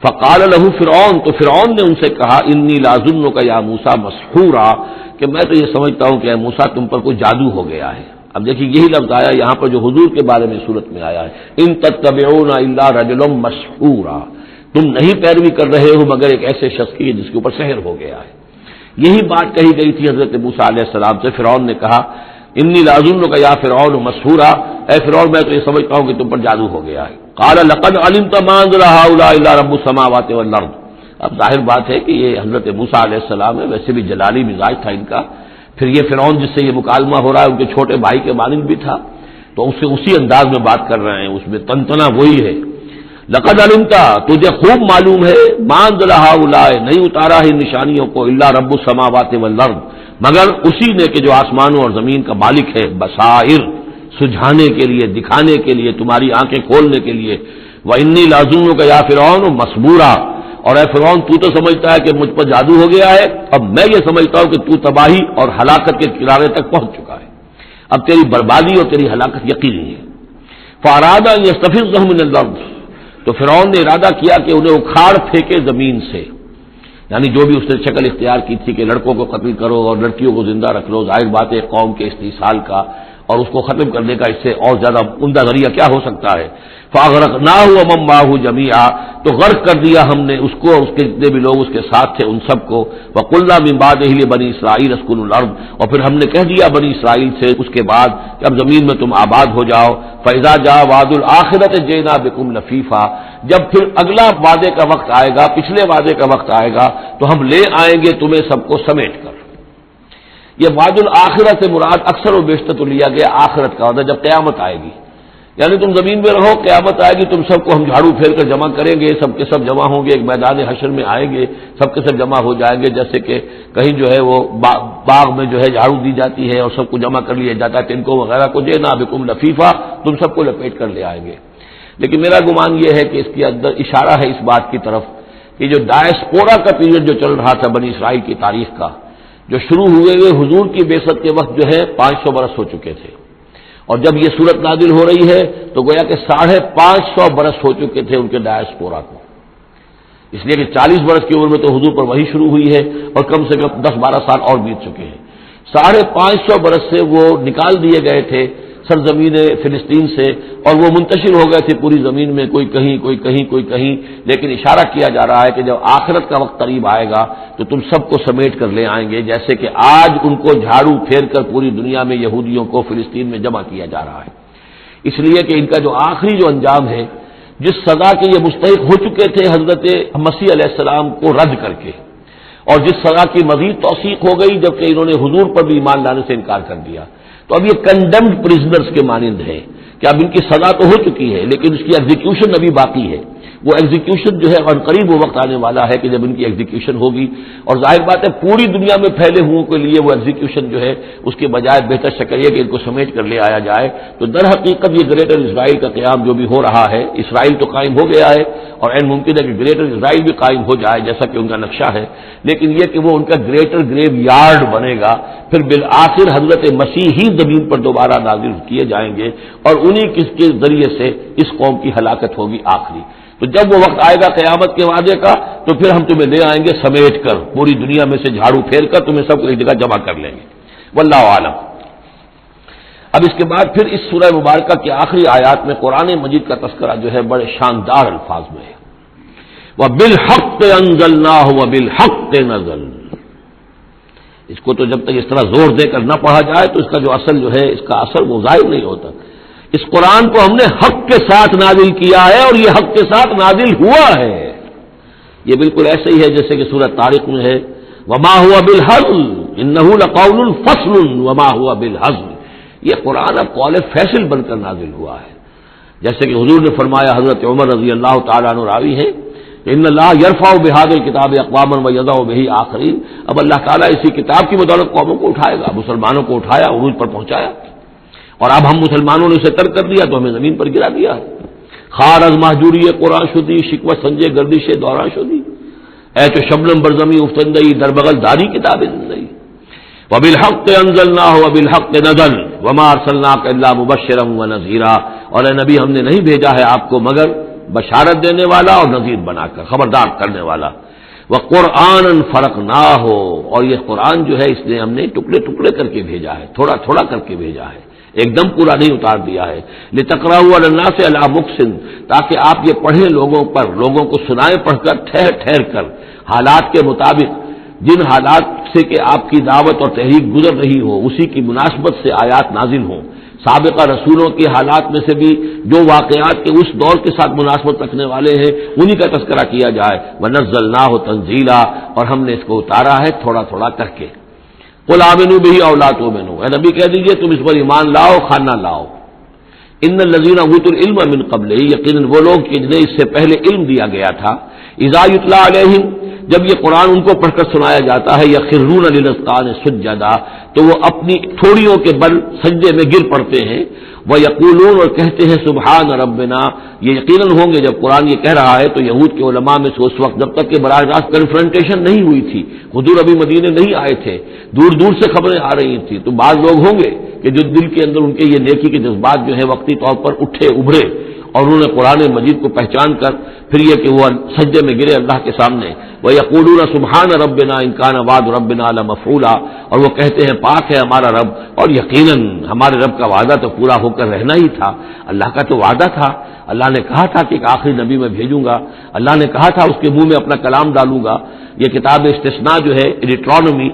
فقال له فرعون، تو فرعون نے ان سے کہا انی لاظنک یا موسیٰ مسحورا، کہ میں تو یہ سمجھتا ہوں کہ اے موسیٰ تم پر کوئی جادو ہو گیا ہے۔ اب دیکھیے یہی لفظ آیا یہاں پر جو حضور کے بارے میں صورت میں آیا ہے، ان تتبعون الا رجلا مسحورا، تم نہیں پیروی کر رہے ہو مگر ایک ایسے شخص کی جس کے اوپر سحر ہو گیا ہے۔ یہی بات کہی گئی تھی حضرت موسیٰ علیہ السلام سے۔ فرعون نے کہا انی لاظنک یا فرعون مسحورا، اے فرعون میں تو یہ سمجھتا ہوں کہ تم پر جادو ہو گیا ہے۔ قال لقد علمت ما انزل هؤلاء الا رب السماوات والارض، اب ظاہر بات ہے کہ یہ حضرت موسیٰ علیہ السلام ہے، ویسے بھی جلالی مزاج تھا ان کا، پھر یہ فرعون جس سے یہ مکالمہ ہو رہا ہے ان کے چھوٹے بھائی کے مانند بھی تھا، تو اس سے اسی انداز میں بات کر رہے ہیں، اس میں تنتنا وہی ہے۔ لقد علمتا، تجھے خوب معلوم ہے، ما انزل ہؤلاء، نہیں اتارا ہے نشانیوں کو، الا رب السماوات والارض، مگر اسی نے کہ جو آسمانوں اور زمین کا مالک ہے، بصائر، سجھانے کے لیے، دکھانے کے لیے، تمہاری آنکھیں کھولنے کے لیے۔ وانی لاظنک یا فرعون مسبورا، اور اے فرعون تو سمجھتا ہے کہ مجھ پر جادو ہو گیا ہے، اب میں یہ سمجھتا ہوں کہ تو تباہی اور ہلاکت کے کنارے تک پہنچ چکا ہے، اب تیری بربادی اور تیری ہلاکت یقینی ہے۔ فاراد ان یستفزهم من الارض، تو فرعون نے ارادہ کیا کہ انہیں اکھاڑ پھینکے زمین سے، یعنی جو بھی اس نے شکل اختیار کی تھی کہ لڑکوں کو قتل کرو اور لڑکیوں کو زندہ رکھ لو، ظاہر بات ہے قوم کے استحصال کا اور اس کو ختم کرنے کا اس سے اور زیادہ عمدہ ذریعہ کیا ہو سکتا ہے۔ فاغرقناہ ومن معہ جمیعا، تو غرق کر دیا ہم نے اس کو اور اس کے جتنے بھی لوگ اس کے ساتھ تھے ان سب کو۔ وقلنا من بعدہ لبنی اسرائیل اسکنوا الارض، اور پھر ہم نے کہہ دیا بنی اسرائیل سے اس کے بعد کہ اب زمین میں تم آباد ہو جاؤ۔ فاذا جاء وعد الآخرۃ جئنا بکم لفیفا، جب پھر اگلا وعدے کا وقت آئے گا، پچھلے وعدے کا وقت آئے گا تو ہم لے آئیں گے تمہیں سب کو سمیٹ کر۔ یہ وعد الآخرہ سے مراد اکثر و بیشتر تو لیا گیا آخرت کا وعدہ، جب قیامت آئے گی، یعنی تم زمین میں رہو، قیامت آئے گی تم سب کو ہم جھاڑو پھیر کر جمع کریں گے، سب کے سب جمع ہوں گے، ایک میدان حشر میں آئیں گے، سب کے سب جمع ہو جائیں گے، جیسے کہ کہیں جو ہے وہ باغ میں جو ہے جھاڑو دی جاتی ہے اور سب کو جمع کر لیا جاتا ہے، تنکوں وغیرہ کو، جئنا بکم لفیفا، تم سب کو لپیٹ کر لے آئیں گے۔ لیکن میرا گمان یہ ہے کہ اس کے اندر اشارہ ہے اس بات کی طرف کہ جو ڈائسپورا کا پیریڈ جو چل رہا تھا بنی اسرائیل کی تاریخ کا، جو شروع ہوئے حضور کی بعثت کے وقت جو ہے 500 برس ہو چکے تھے، اور جب یہ صورت نازل ہو رہی ہے تو گویا کہ 550 برس ہو چکے تھے ان کے ڈائسپورا کو، اس لیے کہ 40 برس کی عمر میں تو حضور پر وحی شروع ہوئی ہے اور کم سے کم 10-12 سال اور بیت چکے ہیں۔ 550 برس سے وہ نکال دیے گئے تھے سرزمین فلسطین سے، اور وہ منتشر ہو گئے تھے پوری زمین میں، کوئی کہیں کوئی کہیں کوئی کہیں، لیکن اشارہ کیا جا رہا ہے کہ جب آخرت کا وقت قریب آئے گا تو تم سب کو سمیٹ کر لے آئیں گے، جیسے کہ آج ان کو جھاڑو پھیر کر پوری دنیا میں یہودیوں کو فلسطین میں جمع کیا جا رہا ہے۔ اس لیے کہ ان کا جو آخری جو انجام ہے، جس سزا کے یہ مستحق ہو چکے تھے حضرت مسیح علیہ السلام کو رد کر کے، اور جس سزا کی مزید توثیق ہو گئی جبکہ انہوں نے حضور پر بھی ایمان لانے سے انکار کر دیا، تو اب یہ کنڈمڈ پرزنرز کے مانند ہے کہ اب ان کی سزا تو ہو چکی ہے لیکن اس کی ایگزیکیوشن ابھی باقی ہے۔ وہ ایگزیکیوشن جو ہے قریب وہ وقت آنے والا ہے کہ جب ان کی ایگزیکیوشن ہوگی، اور ظاہر بات ہے پوری دنیا میں پھیلے ہوئے کے لیے وہ ایگزیکیوشن جو ہے اس کے بجائے بہتر شکل یہ کہ ان کو سمیٹ کر لے آیا جائے۔ تو در حقیقت یہ گریٹر اسرائیل کا قیام جو بھی ہو رہا ہے، اسرائیل تو قائم ہو گیا ہے اور عین ممکن ہے کہ گریٹر اسرائیل بھی قائم ہو جائے جیسا کہ ان کا نقشہ ہے، لیکن یہ کہ وہ ان کا گریٹر گریو یارڈ بنے گا، پھر بالآخر حضرت مسیح ہی زمین پر دوبارہ نازل کیے جائیں گے اور انہی کے ذریعے سے اس قوم کی ہلاکت ہوگی آخری۔ تو جب وہ وقت آئے گا قیامت کے وعدے کا تو پھر ہم تمہیں لے آئیں گے سمیٹ کر، پوری دنیا میں سے جھاڑو پھیر کر تمہیں سب کو ایک جگہ جمع کر لیں گے۔ واللہ عالم۔ اب اس کے بعد پھر اس سورہ مبارکہ کی آخری آیات میں قرآن مجید کا تذکرہ جو ہے بڑے شاندار الفاظ میں ہے، وَبِالْحَقِّ أَنزَلْنَاهُ وَبِالْحَقِّ نَزَلَ۔ اس کو تو جب تک اس طرح زور دے کر نہ پڑھا جائے تو اس کا جو اصل جو ہے اس کا اثر وہ ظاہر نہیں ہوتا۔ اس قرآن کو ہم نے حق کے ساتھ نازل کیا ہے اور یہ حق کے ساتھ نازل ہوا ہے۔ یہ بالکل ایسے ہی ہے جیسے کہ سورۃ طارق میں ہے، وما هو بالهزل انه لقول فصل وما هو بالهزل۔ یہ قرآن اب قول فیصل بن کر نازل ہوا ہے، جیسے کہ حضور نے فرمایا، حضرت عمر رضی اللہ تعالیٰ عنہ راوی ہے، ان اللہ یرفع بهذا الكتاب اقواما ويضع به آخرین۔ اب اللہ تعالیٰ اسی کتاب کی بدولت قوموں کو اٹھائے گا، مسلمانوں کو اٹھایا، عروج پر پہنچایا، اور اب ہم مسلمانوں نے اسے ترک کر دیا تو ہمیں زمین پر گرا دیا ہے۔ خار از محجوری قرآن شدی شکوہ سنجے گردش دوران شدی، اے تو شبنم برزمی افتندئی در بغل داری کتاب زندگی۔ وبالحق انزلناہ وبالحق نزل وما ارسلناک الا مبشرا ونذیرا۔ اور اے نبی ہم نے نہیں بھیجا ہے آپ کو مگر بشارت دینے والا اور نذیر بنا کر، خبردار کرنے والا۔ وقرآنا فرقناہ، اور یہ قرآن جو ہے اس نے ہم نے ٹکڑے ٹکڑے کر کے بھیجا ہے، تھوڑا تھوڑا کر کے بھیجا ہے، ایک دم پورا نہیں اتار دیا ہے۔ لتقرأوا علی الناس علی مکث، تاکہ آپ یہ پڑھیں لوگوں پر، لوگوں کو سنائیں پڑھ کر، ٹھہر ٹھہر کر، حالات کے مطابق، جن حالات سے کہ آپ کی دعوت اور تحریک گزر رہی ہو اسی کی مناسبت سے آیات نازل ہوں۔ سابقہ رسولوں کے حالات میں سے بھی جو واقعات کے اس دور کے ساتھ مناسبت رکھنے والے ہیں انہی کا تذکرہ کیا جائے. وَنَزَّلْنَاهُ تَنزِيلًا، اور ہم نے اس کو اتارا ہے تھوڑا تھوڑا کر کے. قُلْ آمِنُوا بِهِ أَوْ لَا تُؤْمِنُوا، اے نبی کہہ دیجئے تم اس پر ایمان لاؤ خواہ نہ لاؤ. ان الذین اوتوا العلم من قبلہ، یقیناً وہ لوگ جنہیں اس سے پہلے علم دیا گیا تھا، اذا یتلی علیہم، جب یہ قرآن ان کو پڑھ کر سنایا جاتا ہے، یخرون للاذقان سجدا، تو وہ اپنی ٹھوڑیوں کے بل سجدے میں گر پڑتے ہیں. ویقولون، اور کہتے ہیں سبحان ربنا، یہ یقیناً ہوں گے جب قرآن یہ کہہ رہا ہے تو یہود کے علماء میں سے اس وقت جب تک کہ براہ راست کنفرنٹیشن نہیں ہوئی تھی، حضور ابھی مدینے نہیں آئے تھے، دور دور سے خبریں آ رہی تھیں، تو بعض لوگ ہوں گے کہ جو دل کے اندر ان کے یہ نیکی کے جذبات جو ہے وقتی طور پر اٹھے ابھرے، اور انہوں نے قرآن مجید کو پہچان کر پھر یہ کہ وہ سجدے میں گرے اللہ کے سامنے. وَيَقُولُونَ سُبْحَانَ رَبِّنَا إِن كَانَ وَعْدُ رَبِّنَا لَمَفْعُولًا، اور وہ کہتے ہیں پاک ہے ہمارا رب، اور یقیناً ہمارے رب کا وعدہ تو پورا ہو کر رہنا ہی تھا. اللہ کا تو وعدہ تھا، اللہ نے کہا تھا کہ ایک آخری نبی میں بھیجوں گا، اللہ نے کہا تھا اس کے منہ میں اپنا کلام ڈالوں گا. یہ کتاب استثناء جو ہے ڈیوٹرانومی،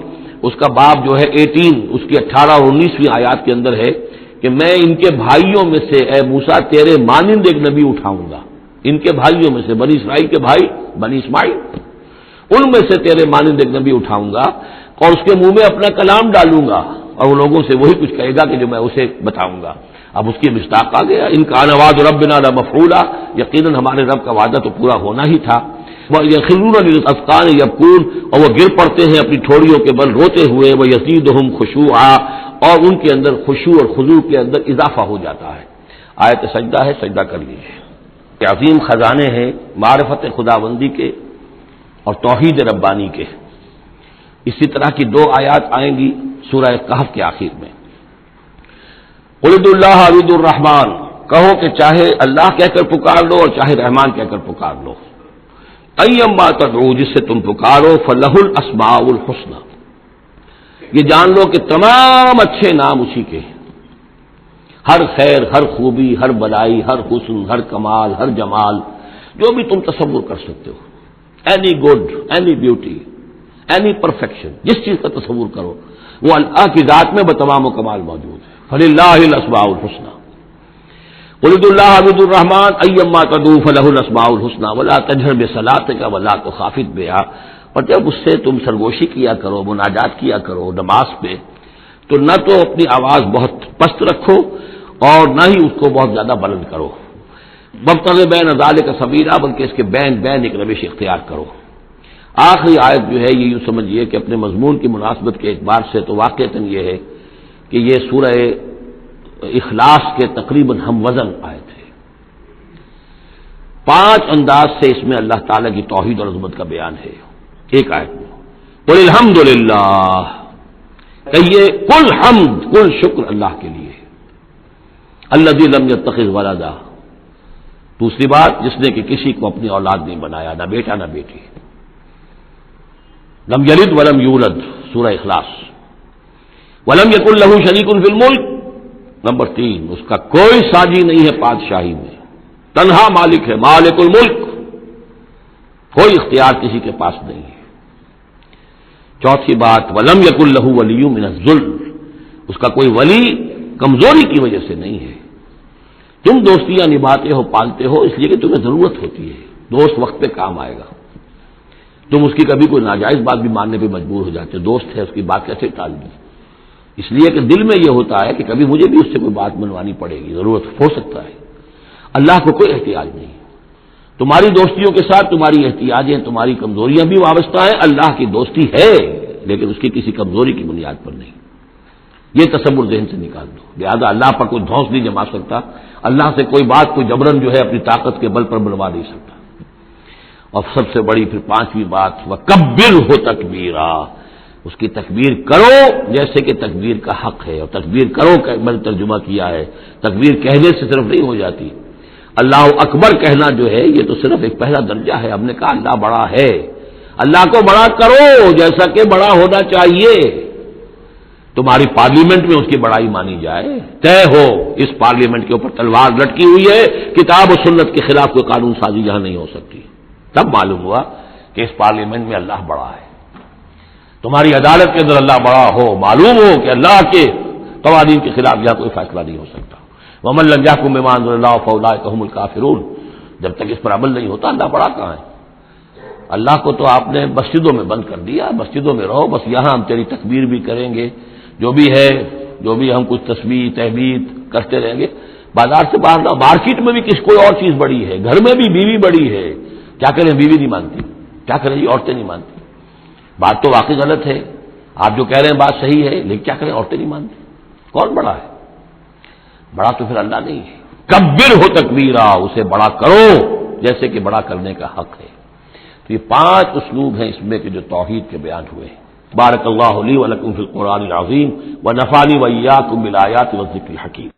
اس کا باب جو ہے 18، اس کی 18 اور 19ویں آیات کے اندر ہے کہ میں ان کے بھائیوں میں سے اے موسیٰ تیرے مانند ایک نبی اٹھاؤں گا. ان کے بھائیوں میں سے، بنی اسرائیل کے بھائی بنی اسماعیل، ان میں سے تیرے مانند ایک نبی اٹھاؤں گا اور اس کے منہ میں اپنا کلام ڈالوں گا، اور وہ لوگوں سے وہی کچھ کہے گا کہ جو میں اسے بتاؤں گا. اب اس کی مصداق آ گیا، ان کان وعد ربنا لمفعولا، یقیناً ہمارے رب کا وعدہ تو پورا ہونا ہی تھا. وَيَخِرُّونَ لِلْأَذْقَانِ يَبْكُونَ، اور وہ گر پڑتے ہیں اپنی ٹھوڑیوں کے بل روتے ہوئے. وَيَزِيدُهُمْ خُشُوعًا، اور ان کے اندر خشوع اور خضوع کے اندر اضافہ ہو جاتا ہے. آیت سجدہ ہے، سجدہ کر لیجیے. کہ عظیم خزانے ہیں معرفت خداوندی کے اور توحید ربانی کے. اسی طرح کی 2 آیات آئیں گی سورہ کہف کے آخر میں. قُلِ ادعوا اللَّهَ أَوِ ادعوا الرَّحْمَٰنَ، کہو کہ چاہے اللہ کہہ کر پکار لو اور چاہے رحمان کہہ کر پکار لو. أَيَّمَّا تَدْعُوا، جس سے تم پکارو، فَلَهُ الْأَسْمَاءُ الْحُسْنَىٰ، یہ جان لو کہ تمام اچھے نام اسی کے ہیں. ہر خیر، ہر خوبی، ہر بلائی، ہر حسن، ہر کمال، ہر جمال، جو بھی تم تصور کر سکتے ہو، any good, any beauty, any perfection, جس چیز کا تصور کرو وہ اللہ کی ذات میں بتمام و کمال موجود ہے. فَلِلَّهِ الْأَسْمَاءُ الْحُسْنَىٰ قُلِ ادعوا اللَّهَ أَوِ ادعوا الرَّحْمَٰنَ أَيَّمَّا تَدْعُوا فَلَهُ الْأَسْمَاءُ الْحُسْنَىٰ وَلَا تَجْهَرْ بِصَلَاتِكَ وَلَا تُخَافِتْ بِهَا، اور جب اس سے تم سرگوشی کیا کرو، مناجات کیا کرو نماز پہ، تو نہ تو اپنی آواز بہت پست رکھو اور نہ ہی اس کو بہت زیادہ بلند کرو. وابتغ بین ذالک سبیلا، بلکہ اس کے بین ایک روش اختیار کرو. آخری آیت جو ہے یہ یوں سمجھیے کہ اپنے مضمون کی مناسبت کے اعتبار سے تو واقعتاً یہ ہے کہ یہ سورہ اخلاص کے تقریباً ہم وزن آیت ہے. 5 انداز سے اس میں اللہ تعالیٰ کی توحید اور عظمت کا بیان ہے ایک آیت میں. قل الحمدللہ، کہیے کل حمد، کل شکر اللہ کے لیے. الذی لم یتخذ ولدا، دوسری بات جس نے کہ کسی کو اپنی اولاد نہیں بنایا، نہ بیٹا نہ بیٹی. لم یلد ولم یولد، سورہ اخلاص. ولم یکن لہ شریک فی الملک، نمبر 3 اس کا کوئی ساجی نہیں ہے بادشاہی میں، تنہا مالک ہے، مالک الملک، کوئی اختیار کسی کے پاس نہیں ہے. چوتھی بات ولم یکن لہ ولی من الذل، اس کا کوئی ولی کمزوری کی وجہ سے نہیں ہے. تم دوستیاں نبھاتے ہو، پالتے ہو اس لیے کہ تمہیں ضرورت ہوتی ہے، دوست وقت پہ کام آئے گا. تم اس کی کبھی کوئی ناجائز بات بھی ماننے پہ مجبور ہو جاتے ہو، دوست ہے اس کی بات کیسے ٹال دی؟ اس لیے کہ دل میں یہ ہوتا ہے کہ کبھی مجھے بھی اس سے کوئی بات منوانی پڑے گی، ضرورت ہو سکتا ہے. اللہ کو کوئی احتیاج نہیں. تمہاری دوستیوں کے ساتھ تمہاری احتیاجیں، تمہاری کمزوریاں بھی وابستہ ہیں. اللہ کی دوستی ہے لیکن اس کی کسی کمزوری کی بنیاد پر نہیں. یہ تصور ذہن سے نکال دو. لہٰذا اللہ پر کوئی دھونس نہیں جما سکتا، اللہ سے کوئی بات کوئی جبرن جو ہے اپنی طاقت کے بل پر بنوا نہیں سکتا. اور سب سے بڑی پھر 5ویں بات وَکَبِّرْہُ تَکبیرا، اس کی تکبیر کرو جیسے کہ تکبیر کا حق ہے. اور تکبیر کرو کہ میں نے ترجمہ کیا ہے، تکبیر کہنے سے صرف نہیں ہو جاتی. اللہ اکبر کہنا جو ہے یہ تو صرف ایک پہلا درجہ ہے. ہم نے کہا اللہ بڑا ہے، اللہ کو بڑا کرو جیسا کہ بڑا ہونا چاہیے. تمہاری پارلیمنٹ میں اس کی بڑائی مانی جائے، طے ہو اس پارلیمنٹ کے اوپر تلوار لٹکی ہوئی ہے، کتاب و سنت کے خلاف کوئی قانون سازی جہاں نہیں ہو سکتی. تب معلوم ہوا کہ اس پارلیمنٹ میں اللہ بڑا ہے. تمہاری عدالت کے اندر اللہ بڑا ہو، معلوم ہو کہ اللہ کے قوانین کے خلاف یہاں کوئی فیصلہ نہیں ہو سکتا. ومن لم يحكم بما انزل الله فاولئك هم الكافرون. جب تک اس پر عمل نہیں ہوتا اللہ بڑا کہاں ہے؟ اللہ کو تو آپ نے مسجدوں میں بند کر دیا، مسجدوں میں رہو، بس یہاں ہم تیری تکبیر بھی کریں گے، جو بھی ہے، جو بھی ہم کچھ تسبیح تحمید کرتے رہیں گے. بازار سے باہر نہ، مارکیٹ میں بھی کوئی اور چیز بڑی ہے، گھر میں بھی بیوی بڑی ہے، کیا کریں بیوی نہیں مانتی، کیا کریں جی عورتیں نہیں مانتی. بات تو واقعی غلط ہے، آپ جو کہہ رہے ہیں بات صحیح ہے، لیکن کیا کریں عورتیں نہیں مانتی. کون بڑا ہے؟ بڑا تو پھر اللہ نہیں ہے. کبر ہو تکبیرا، اسے بڑا کرو جیسے کہ بڑا کرنے کا حق ہے. تو یہ 5 اسلوب ہیں اس میں کہ جو توحید کے بیان ہوئے ہیں. بارک اللہ لی و لکم فی القرآن العظیم و نفعنی و ایاکم بالآیات والذکر الحکیم.